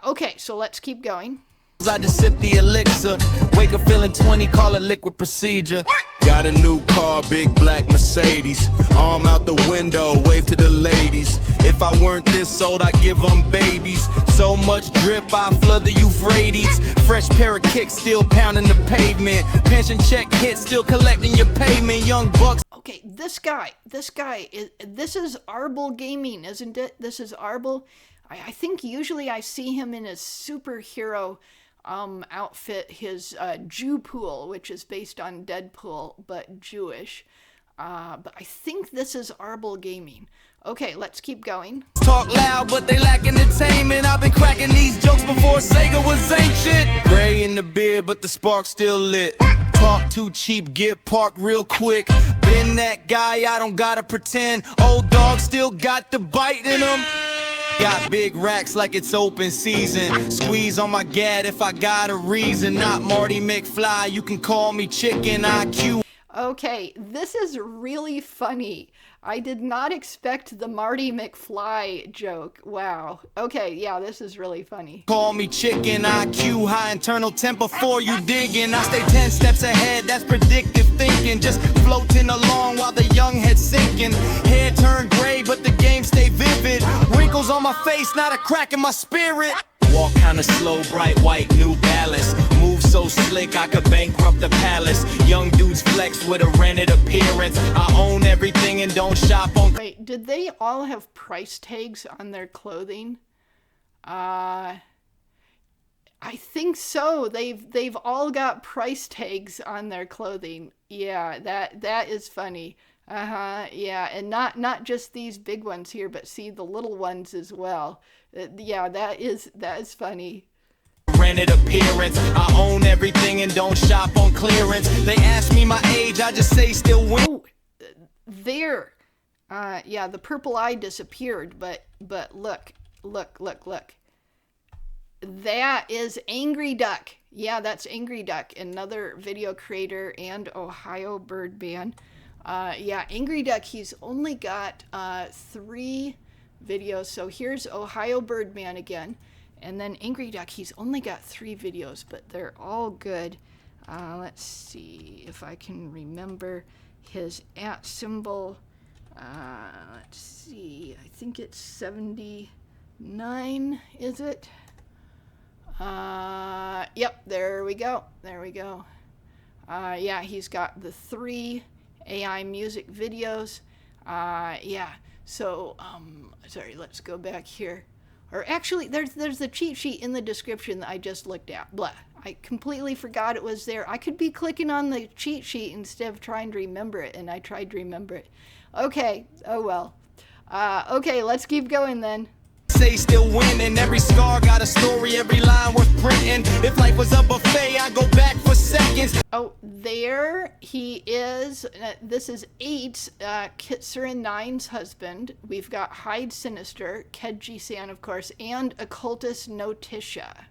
Okay, so let's keep going. I just sip the elixir, wake up feeling 20, call it liquid procedure. Got a new car, big black Mercedes. Arm out the window, wave to the ladies. If I weren't this old, I'd give them babies. So much drip, I flood the Euphrates. Fresh pair of kicks, still pounding the pavement. Pension check hit, still collecting your payment. Young bucks. Okay, this is Arbol Gaming, isn't it? This is Arbol. I think usually I see him in a superhero outfit, his Jew Pool, which is based on Deadpool, but Jewish. But I think this is Arbol Gaming. Okay, let's keep going. Talk loud, but they lack entertainment. I've been cracking these jokes before Sega was ancient. Gray in the beard, but the spark still lit. Talk too cheap, get parked real quick. Been that guy, I don't gotta pretend. Old dog still got the bite in him. Got big racks like it's open season. Squeeze on my gad if I got a reason. Not Marty McFly, you can call me Chicken IQ. Okay, this is really funny. I did not expect the Marty McFly joke. Wow. Okay, yeah, this is really funny. Call me Chicken IQ, high internal temp before you digging. I stay 10 steps ahead, that's predictive thinking. Just floating along while the young head sinking. Hair turned gray, but the game stay vivid. Wrinkles on my face, not a crack in my spirit. Walk kinda slow, bright white, New Balance. Move so slick, I could bankrupt the palace. Young dudes flex with a rented appearance. I own everything and don't shop on. Wait, did they all have price tags on their clothing? I think so. They've all got price tags on their clothing. Yeah, that is funny. Yeah, and not just these big ones here, but see the little ones as well. Yeah, that is funny. Rented appearance. I own everything and don't shop on clearance. They ask me my age, I just say still win. Oh, there. Yeah, the purple eye disappeared, but look. That is Angry Duck. Yeah, that's Angry Duck, another video creator and Ohio bird band. Yeah, Angry Duck, he's only got 3 videos. So here's Ohio Birdman again. And then Angry Duck, he's only got 3 videos, but they're all good. Let's see if I can remember his @ symbol. Let's see, I think it's 79, is it? Yep, there we go. Yeah, he's got the 3 AI music videos. Yeah, so sorry, let's go back here. Or actually, there's the cheat sheet in the description that I just looked at. Blah, I completely forgot it was there. I could be clicking on the cheat sheet instead of trying to remember it, and I tried to remember it. Okay, oh well. Okay, let's keep going then. Say still winning, every scar got a story, every line worth printing. If life was a buffet, I go back for seconds. Oh, there he is. This is 8, Kitsurin 9's husband. We've got Hyde Sinister, Ked-Jiisan, of course, and Occultist Notitia.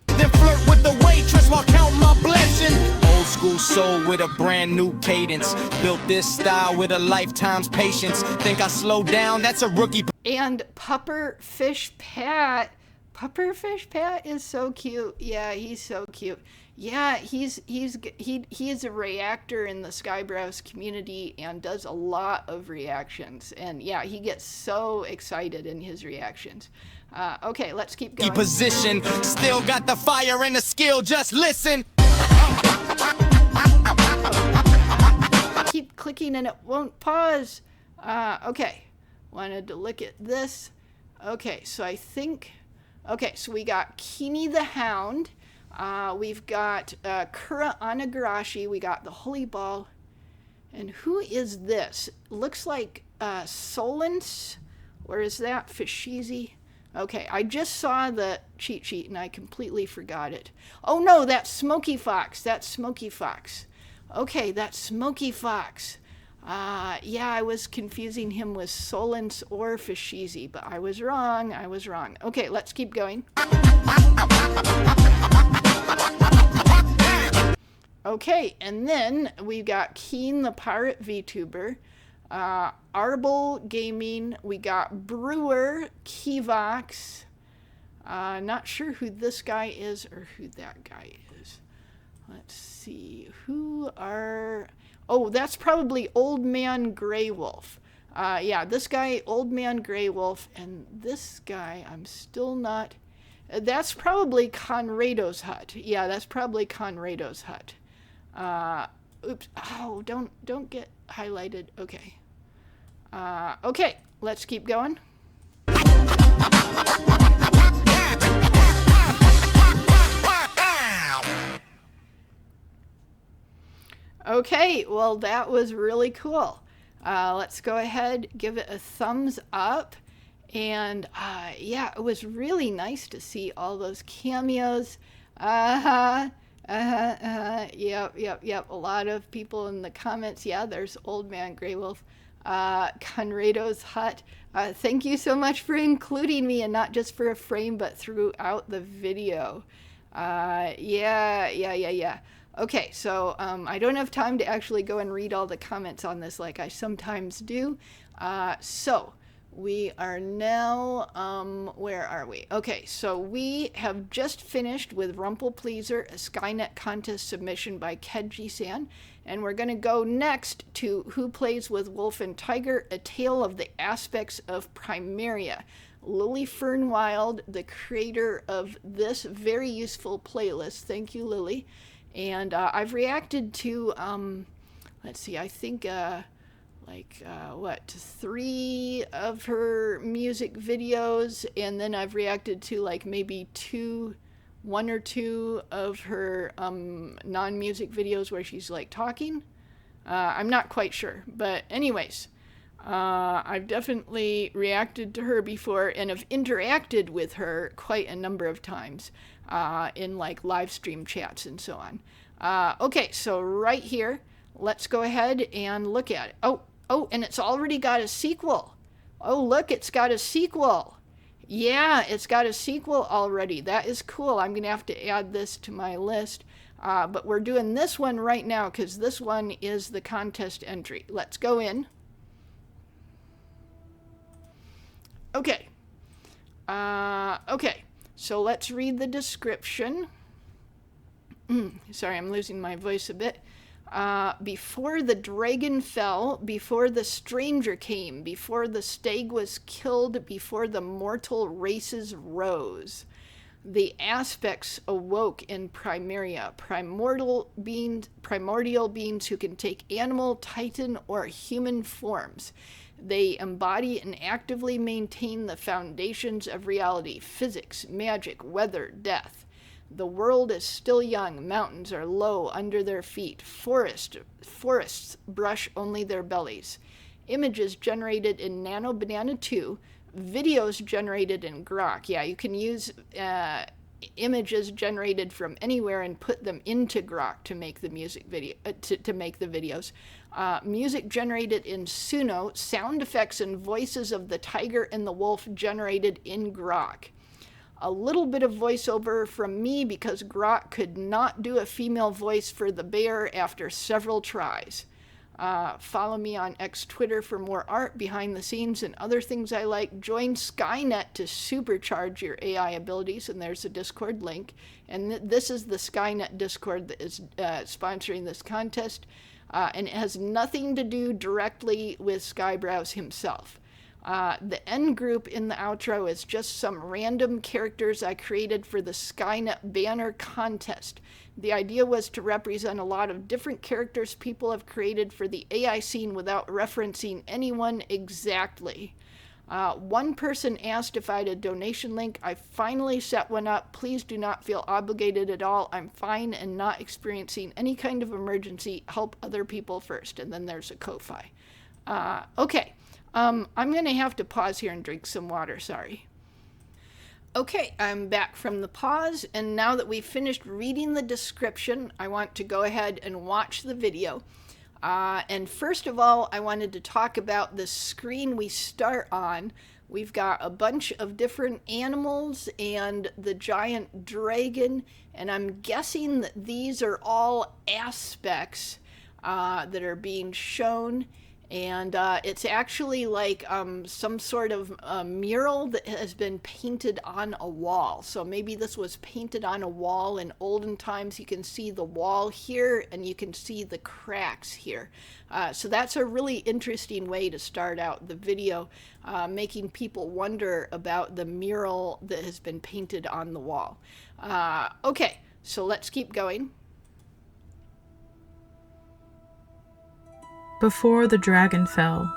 Then flirt with the waitress while counting my blessing. Old school soul with a brand new cadence. Built this style with a lifetime's patience. Think I slowed down? That's a rookie. And Pupper Fish Pat. Pupper Fish Pat is so cute. Yeah, he's so cute. Yeah, he is a reactor in the Skyebrows community and does a lot of reactions. And yeah, he gets so excited in his reactions. Okay, let's keep going. Position, still got the fire and the skill, just listen. Keep clicking and it won't pause. Okay, wanted to look at this. Okay, so I think Okay, so we got Kini the Hound. We've got Kura Anagarashi. We got the Holy Ball. And who is this? Looks like Solence. Or is that Fishizi? Okay, I just saw the cheat sheet and I completely forgot it. Oh no, that's Smoky Fox. That's Smoky Fox. Okay, that's Smoky Fox. Yeah, I was confusing him with Solence or Fishizi, but I was wrong. Okay, let's keep going. Okay, and then we've got Keen the Pirate VTuber, Arble Gaming, we got Brewer, Kivox, not sure who this guy is or who that guy is. Let's see, oh, that's probably Old Man Grey Wolf. Yeah, this guy, Old Man Grey Wolf, and this guy, I'm still not, that's probably Conrado's Hut. Yeah, that's probably Conrado's Hut. Oops, oh, don't get highlighted, okay. Okay, let's keep going. Okay, well, that was really cool. Let's go ahead, give it a thumbs up. And yeah, it was really nice to see all those cameos. Yep. A lot of people in the comments. Yeah, there's Old Man Grey Wolf. Conrado's Hut. Thank you so much for including me, and not just for a frame, but throughout the video. Yeah. Okay, so I don't have time to actually go and read all the comments on this like I sometimes do. So we are now, where are we? Okay, so we have just finished with Rumplepleaser, a Skynet contest submission by Ked-Jiisan, and we're going to go next to Who Plays with Wolf and Tiger, a tale of the aspects of Primaria. Lily Fernwild, the creator of this very useful playlist. Thank you, Lily. And I've reacted to, let's see, I think, 3 of her music videos, and then I've reacted to like maybe 1 or 2 of her non-music videos where she's like talking. I'm not quite sure, but anyways, I've definitely reacted to her before and have interacted with her quite a number of times in like live stream chats and so on. Okay, so right here, let's go ahead and look at it. Oh, and it's already got a sequel. Oh, look, it's got a sequel. Yeah, it's got a sequel already. That is cool. I'm going to have to add this to my list. But we're doing this one right now because this one is the contest entry. Let's go in. Okay. Okay, so let's read the description. Sorry, I'm losing my voice a bit. Before the dragon fell, before the stranger came, before the stag was killed, before the mortal races rose, the aspects awoke in Primaria, primordial beings who can take animal, titan, or human forms. They embody and actively maintain the foundations of reality, physics, magic, weather, death. The world is still young, mountains are low under their feet, forests brush only their bellies. Images generated in Nano Banana 2, videos generated in Grok. Yeah, you can use images generated from anywhere and put them into Grok to make the music video, to make the videos. Music generated in Suno, sound effects and voices of the tiger and the wolf generated in Grok. A little bit of voiceover from me because Grok could not do a female voice for the bear after several tries. Follow me on X Twitter for more art, behind the scenes, and other things I like. Join Skynet to supercharge your AI abilities, and there's a Discord link. And this is the Skynet Discord that is sponsoring this contest, and it has nothing to do directly with Skyebrows himself. The end group in the outro is just some random characters I created for the Skynet banner contest. The idea was to represent a lot of different characters people have created for the AI scene without referencing anyone exactly. One person asked if I had a donation link. I finally set one up. Please do not feel obligated at all. I'm fine and not experiencing any kind of emergency. Help other people first. And then there's a Ko-Fi. Okay. I'm going to have to pause here and drink some water. Sorry. Okay, I'm back from the pause, and now that we've finished reading the description, I want to go ahead and watch the video. And first of all, I wanted to talk about the screen we start on. We've got a bunch of different animals and the giant dragon, and I'm guessing that these are all aspects that are being shown. And it's actually like some sort of mural that has been painted on a wall. So maybe this was painted on a wall in olden times. You can see the wall here and you can see the cracks here. So that's a really interesting way to start out the video, making people wonder about the mural that has been painted on the wall. Okay, so let's keep going. Before the dragon fell,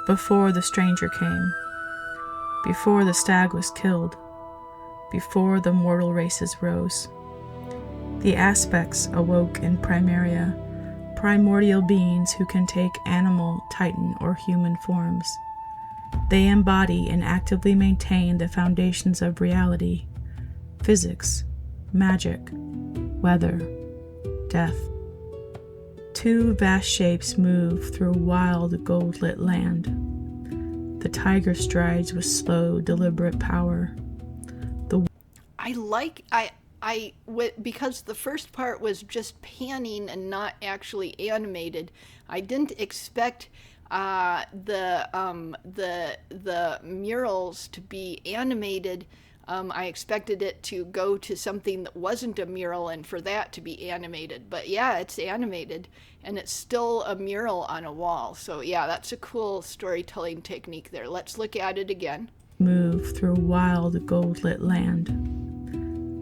before the stranger came, before the stag was killed, before the mortal races rose, the aspects awoke in Primaria, primordial beings who can take animal, titan, or human forms. They embody and actively maintain the foundations of reality, physics, magic, weather, death. Two vast shapes move through wild, gold-lit land. The tiger strides with slow, deliberate power. Because the first part was just panning and not actually animated, I didn't expect the murals to be animated. I expected it to go to something that wasn't a mural and for that to be animated. But yeah, it's animated and it's still a mural on a wall. So yeah, that's a cool storytelling technique there. Let's look at it again. Move through wild, gold-lit land.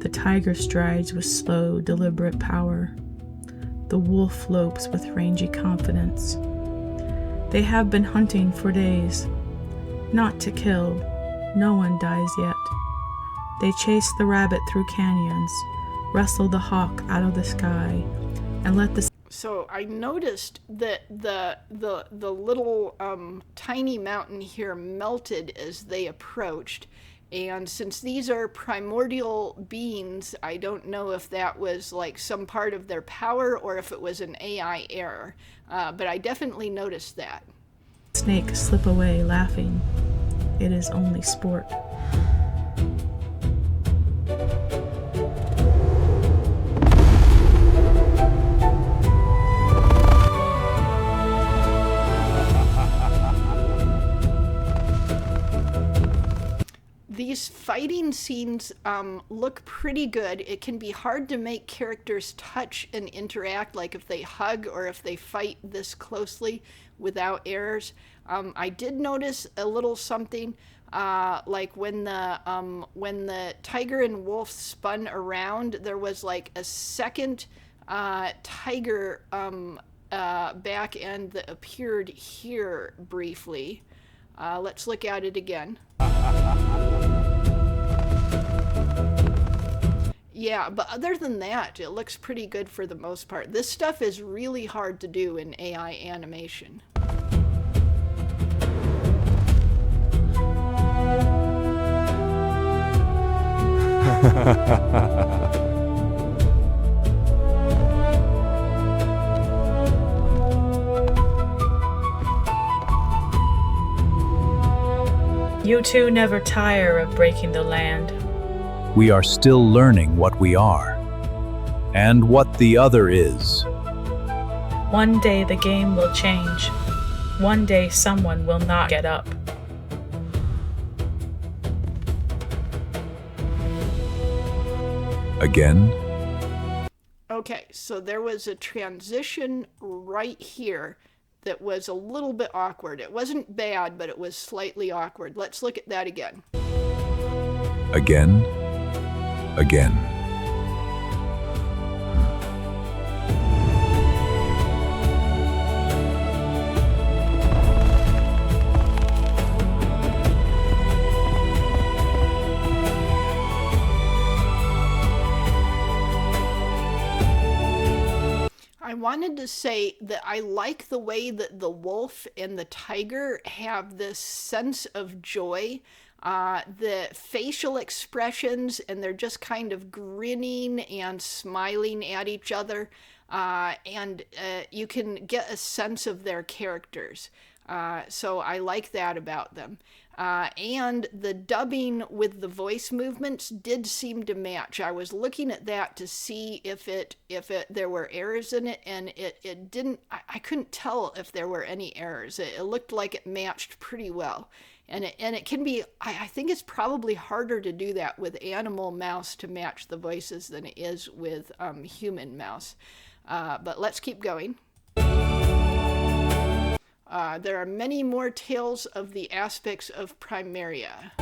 The tiger strides with slow, deliberate power. The wolf lopes with rangy confidence. They have been hunting for days. Not to kill. No one dies yet. They chase the rabbit through canyons, wrestle the hawk out of the sky, and let the... So I noticed that the little tiny mountain here melted as they approached. And since these are primordial beings, I don't know if that was like some part of their power or if it was an AI error. But I definitely noticed that. Snake slip away laughing. It is only sport. These fighting scenes look pretty good. It can be hard to make characters touch and interact, like if they hug or if they fight this closely without errors. I did notice a little something, like when the tiger and wolf spun around, there was like a second tiger back end that appeared here briefly. Let's look at it again. Yeah, but other than that, it looks pretty good for the most part. This stuff is really hard to do in AI animation. You two never tire of breaking the land. We are still learning what we are, and what the other is. One day the game will change. One day someone will not get up. Again? Okay, so there was a transition right here that was a little bit awkward. It wasn't bad, but it was slightly awkward. Let's look at that again. Again? Again. wanted to say that I like the way that the wolf and the tiger have this sense of joy. The facial expressions, and they're just kind of grinning and smiling at each other. And you can get a sense of their characters. So I like that about them. And the dubbing with the voice movements did seem to match. I was looking at that to see if there were errors in it, and it didn't. I couldn't tell if there were any errors. It looked like it matched pretty well. And it can be, I think it's probably harder to do that with animal mouse to match the voices than it is with human mouse. But let's keep going. There are many more tales of the aspects of Primaria.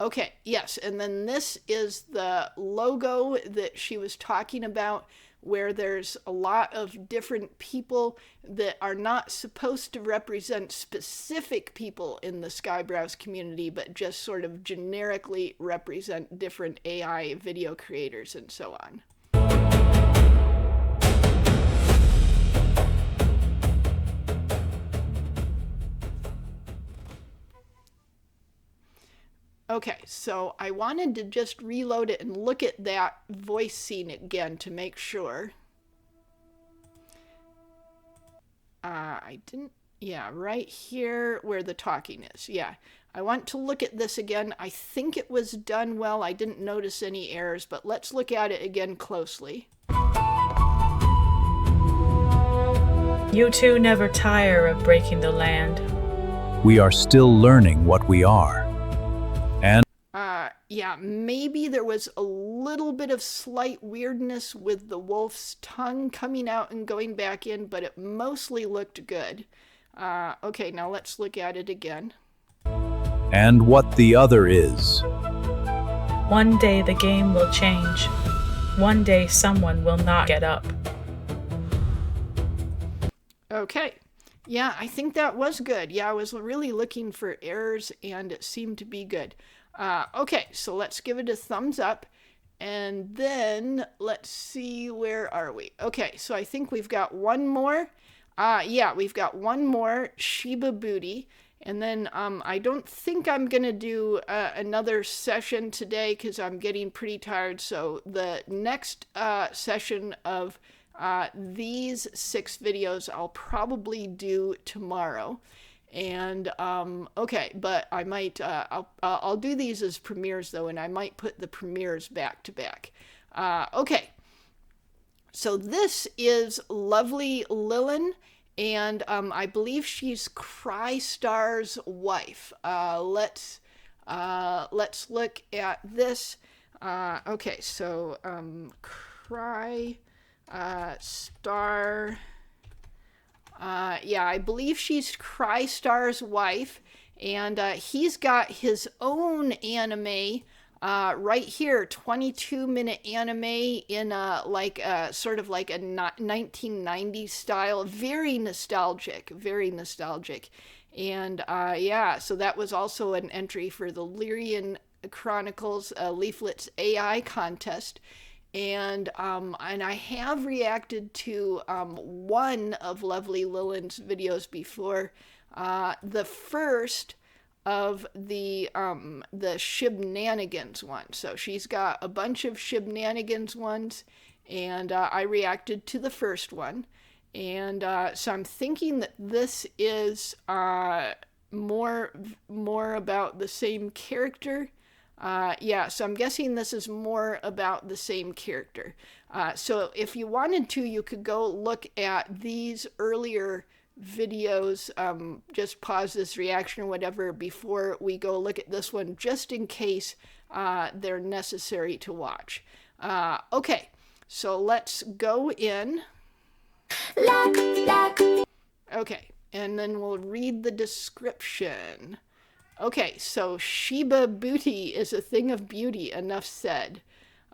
Okay, yes, and then this is the logo that she was talking about, where there's a lot of different people that are not supposed to represent specific people in the Skyebrows community, but just sort of generically represent different AI video creators and so on. Okay, so I wanted to just reload it and look at that voice scene again to make sure. I didn't, yeah, right here where the talking is. Yeah, I want to look at this again. I think it was done well. I didn't notice any errors, but let's look at it again closely. You two never tire of breaking the land. We are still learning what we are. And yeah, maybe there was a little bit of slight weirdness with the wolf's tongue coming out and going back in, but it mostly looked good. Okay, now let's look at it again. And what the other is. One day the game will change. One day someone will not get up. Okay. Yeah, I think that was good. Yeah, I was really looking for errors, and it seemed to be good. Okay, so let's give it a thumbs up, and then let's see, where are we? Okay, so I think we've got one more. Yeah, we've got one more, Shiba Booty, and then I don't think I'm going to do another session today because I'm getting pretty tired, so the next session of these 6 videos I'll probably do tomorrow. And okay, but I might I'll do these as premieres though, and I might put the premieres back to back. Okay, so this is lovely Lilan, and I believe she's Crystar's wife. Let's look at this. Okay, so Crystar. Yeah, I believe she's Crystar's wife, and he's got his own anime right here, 22-minute anime in sort of like a 1990s style, very nostalgic, and yeah, so that was also an entry for the Lilan Chronicles Leaflets AI contest. And I have reacted to one of Lovely Lilan's videos before, the first of the Shibnanigans one. So she's got a bunch of Shibnanigans ones, and I reacted to the first one. And so I'm thinking that this is more about the same character. Yeah, so I'm guessing this is more about the same character. So if you wanted to, you could go look at these earlier videos, just pause this reaction or whatever before we go look at this one, just in case they're necessary to watch. Okay, so let's go in. Okay, and then we'll read the description. Okay, so Shiba Booty is a thing of beauty, enough said.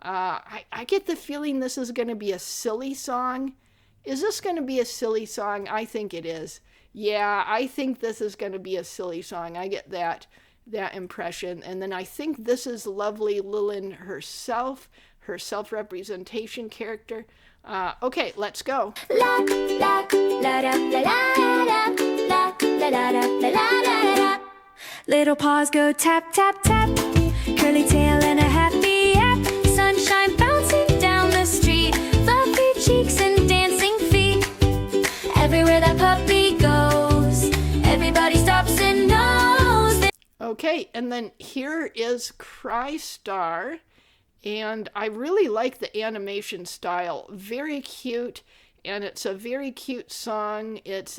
I get the feeling this is going to be a silly song. Is this going to be a silly song? I think it is. Yeah, I think this is going to be a silly song. I get that that impression. And then I think this is lovely Lilan herself, her self-representation character. Okay, let's go. Little paws go tap, tap, tap. Curly tail and a happy yap. Sunshine bouncing down the street. Fluffy cheeks and dancing feet. Everywhere that puppy goes, everybody stops and knows that. Okay, and then here is Crystar. And I really like the animation style. Very cute, and it's a very cute song. It's,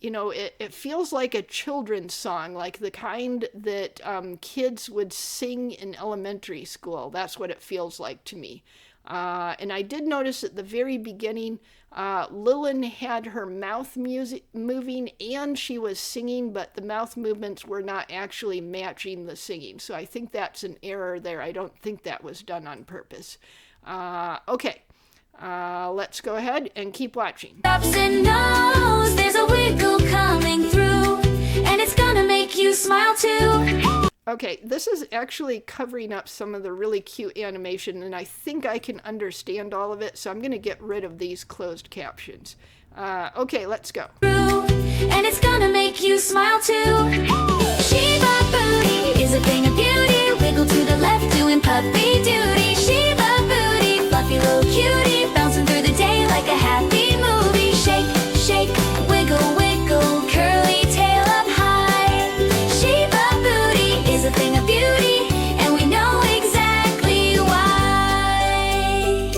you know, it feels like a children's song, like the kind that kids would sing in elementary school. That's what it feels like to me. And I did notice at the very beginning, Lilan had her mouth moving and she was singing, but the mouth movements were not actually matching the singing. So I think that's an error there. I don't think that was done on purpose. Okay, let's go ahead and keep watching. Stops and knows there's a wiggle coming through, and it's gonna make you smile too. Okay, this is actually covering up some of the really cute animation, and I think I can understand all of it, so I'm going to get rid of these closed captions. Okay, let's go. And it's gonna make you smile too. Shiba booty is a thing of beauty. Wiggle to the left, doing puppy duty. Shiba booty, fluffy little cutie, bouncing through the day like a happy movie. Shake, shake, wiggle, wiggle, curly tail up high. Shiba booty is a thing of beauty, and we know exactly why.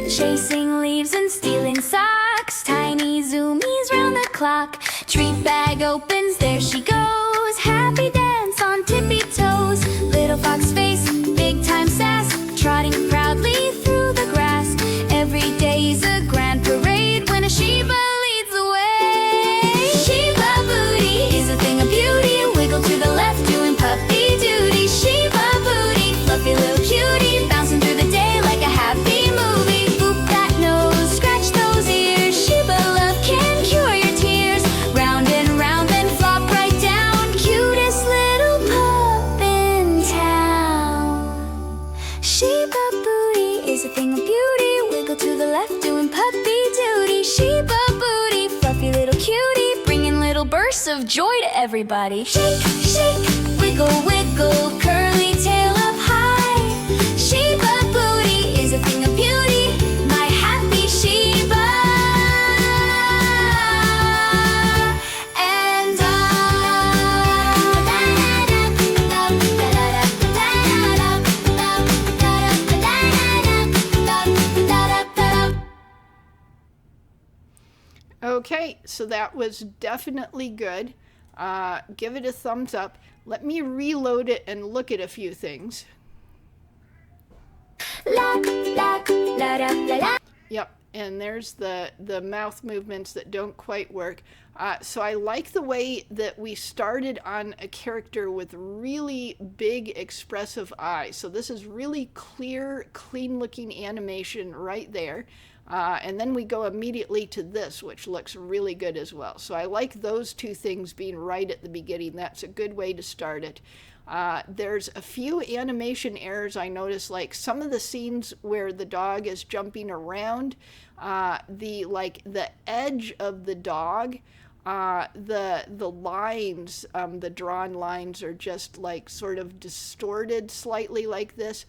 Chasing leaves and stealing socks, tiny zoomies round the clock. Treat bag opens, there she goes. Happy dance on tippy toes. Little fox face, big time sass, trotting proudly through the grass. Every day's a grand parade when a Shiba leads the way. Shiba booty is a thing of beauty. Wiggle to the left, doing puppy duty. Shiba booty, fluffy little cutie, bouncing through the day like a happy movie. Boop that nose, scratch those ears. Shiba love can cure your tears. Round and round, then flop right down. Cutest little pup in town. Shiba booty is a thing of beauty. Wiggle to the left, doing puppy duty. Shiba booty, fluffy little cutie, bringing little bursts of joy to everybody. Shake, shake, wiggle, wiggle, curly tail up high. Shiba booty is a thing of beauty, my happy Shiba. And Okay, so that was definitely good. Give it a thumbs up. Let me reload it and look at a few things. Yep, and there's the mouth movements that don't quite work. So I like the way that we started on a character with really big expressive eyes. So this is really clear, clean looking animation right there. And then we go immediately to this, which looks really good as well. So I like those two things being right at the beginning. That's a good way to start it. There's a few animation errors I noticed, like some of the scenes where the dog is jumping around, the edge of the dog, the lines, the drawn lines are just like sort of distorted slightly like this.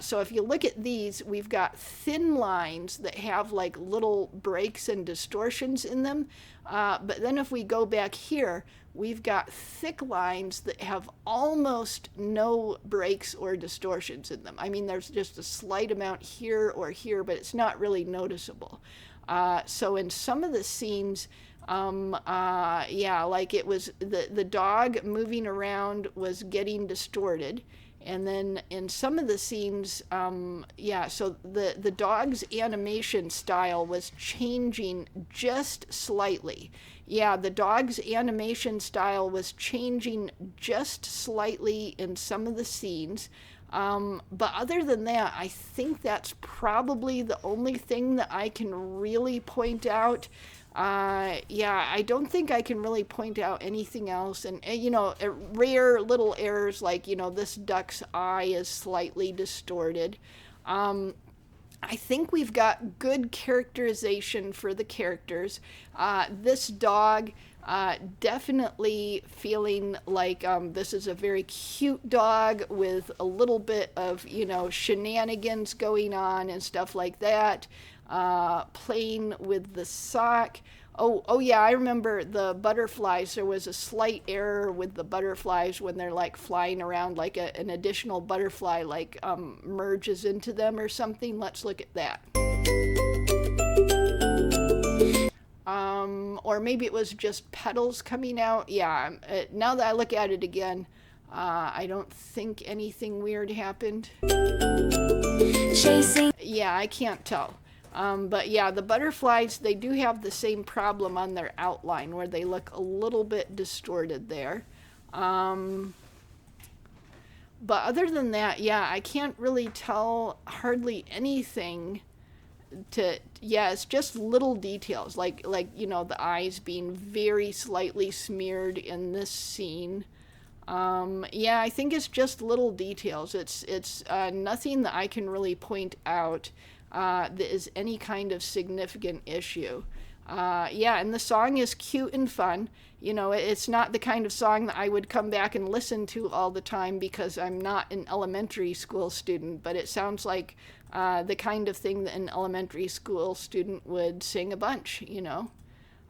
So if you look at these, we've got thin lines that have like little breaks and distortions in them. But then if we go back here, we've got thick lines that have almost no breaks or distortions in them. I mean, there's just a slight amount here or here, but it's not really noticeable. So in some of the scenes, yeah, like it was the dog moving around was getting distorted. And then in some of the scenes, yeah, so the dog's animation style was changing just slightly. Yeah, the dog's animation style was changing just slightly in some of the scenes. But other than that, I think that's probably the only thing that I can really point out. Yeah, I don't think I can really point out anything else. And rare little errors like, this duck's eye is slightly distorted. I think we've got good characterization for the characters. This dog, definitely feeling like this is a very cute dog with a little bit of, shenanigans going on and stuff like that. Playing with the sock. Oh yeah, I remember the butterflies. There was a slight error with the butterflies when they're like flying around, like an additional butterfly like merges into them or something. Let's look at that. Or maybe it was just petals coming out. Yeah, now that I look at it again, I don't think anything weird happened. Chasing. Yeah, I can't tell. But yeah, the butterflies, they do have the same problem on their outline where they look a little bit distorted there. But other than that, yeah, I can't really tell hardly anything it's just little details like the eyes being very slightly smeared in this scene. Yeah, I think it's just little details. It's nothing that I can really point out that is any kind of significant issue. Yeah, and the song is cute and fun. It's not the kind of song that I would come back and listen to all the time because I'm not an elementary school student, but it sounds like the kind of thing that an elementary school student would sing a bunch,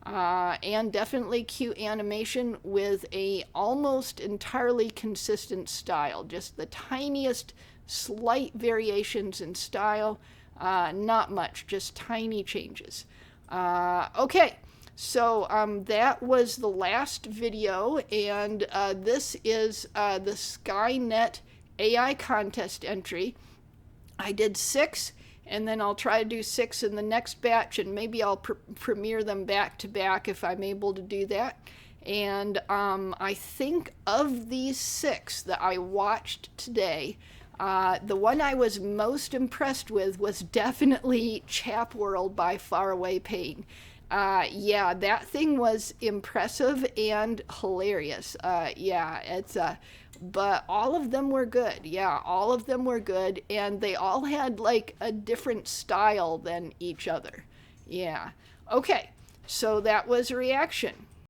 and definitely cute animation with a almost entirely consistent style, just the tiniest slight variations in style, not much, just tiny changes. Okay, so that was the last video, and this is the Skynet AI contest entry. I did 6, and then I'll try to do 6 in the next batch, and maybe I'll premiere them back to back if I'm able to do that. And I think of these 6 that I watched today, the one I was most impressed with was definitely Chap World by Faraway Pain. Yeah, that thing was impressive and hilarious. Yeah, it's but all of them were good. Yeah, all of them were good, and they all had like a different style than each other. Yeah. Okay, so that was a reaction.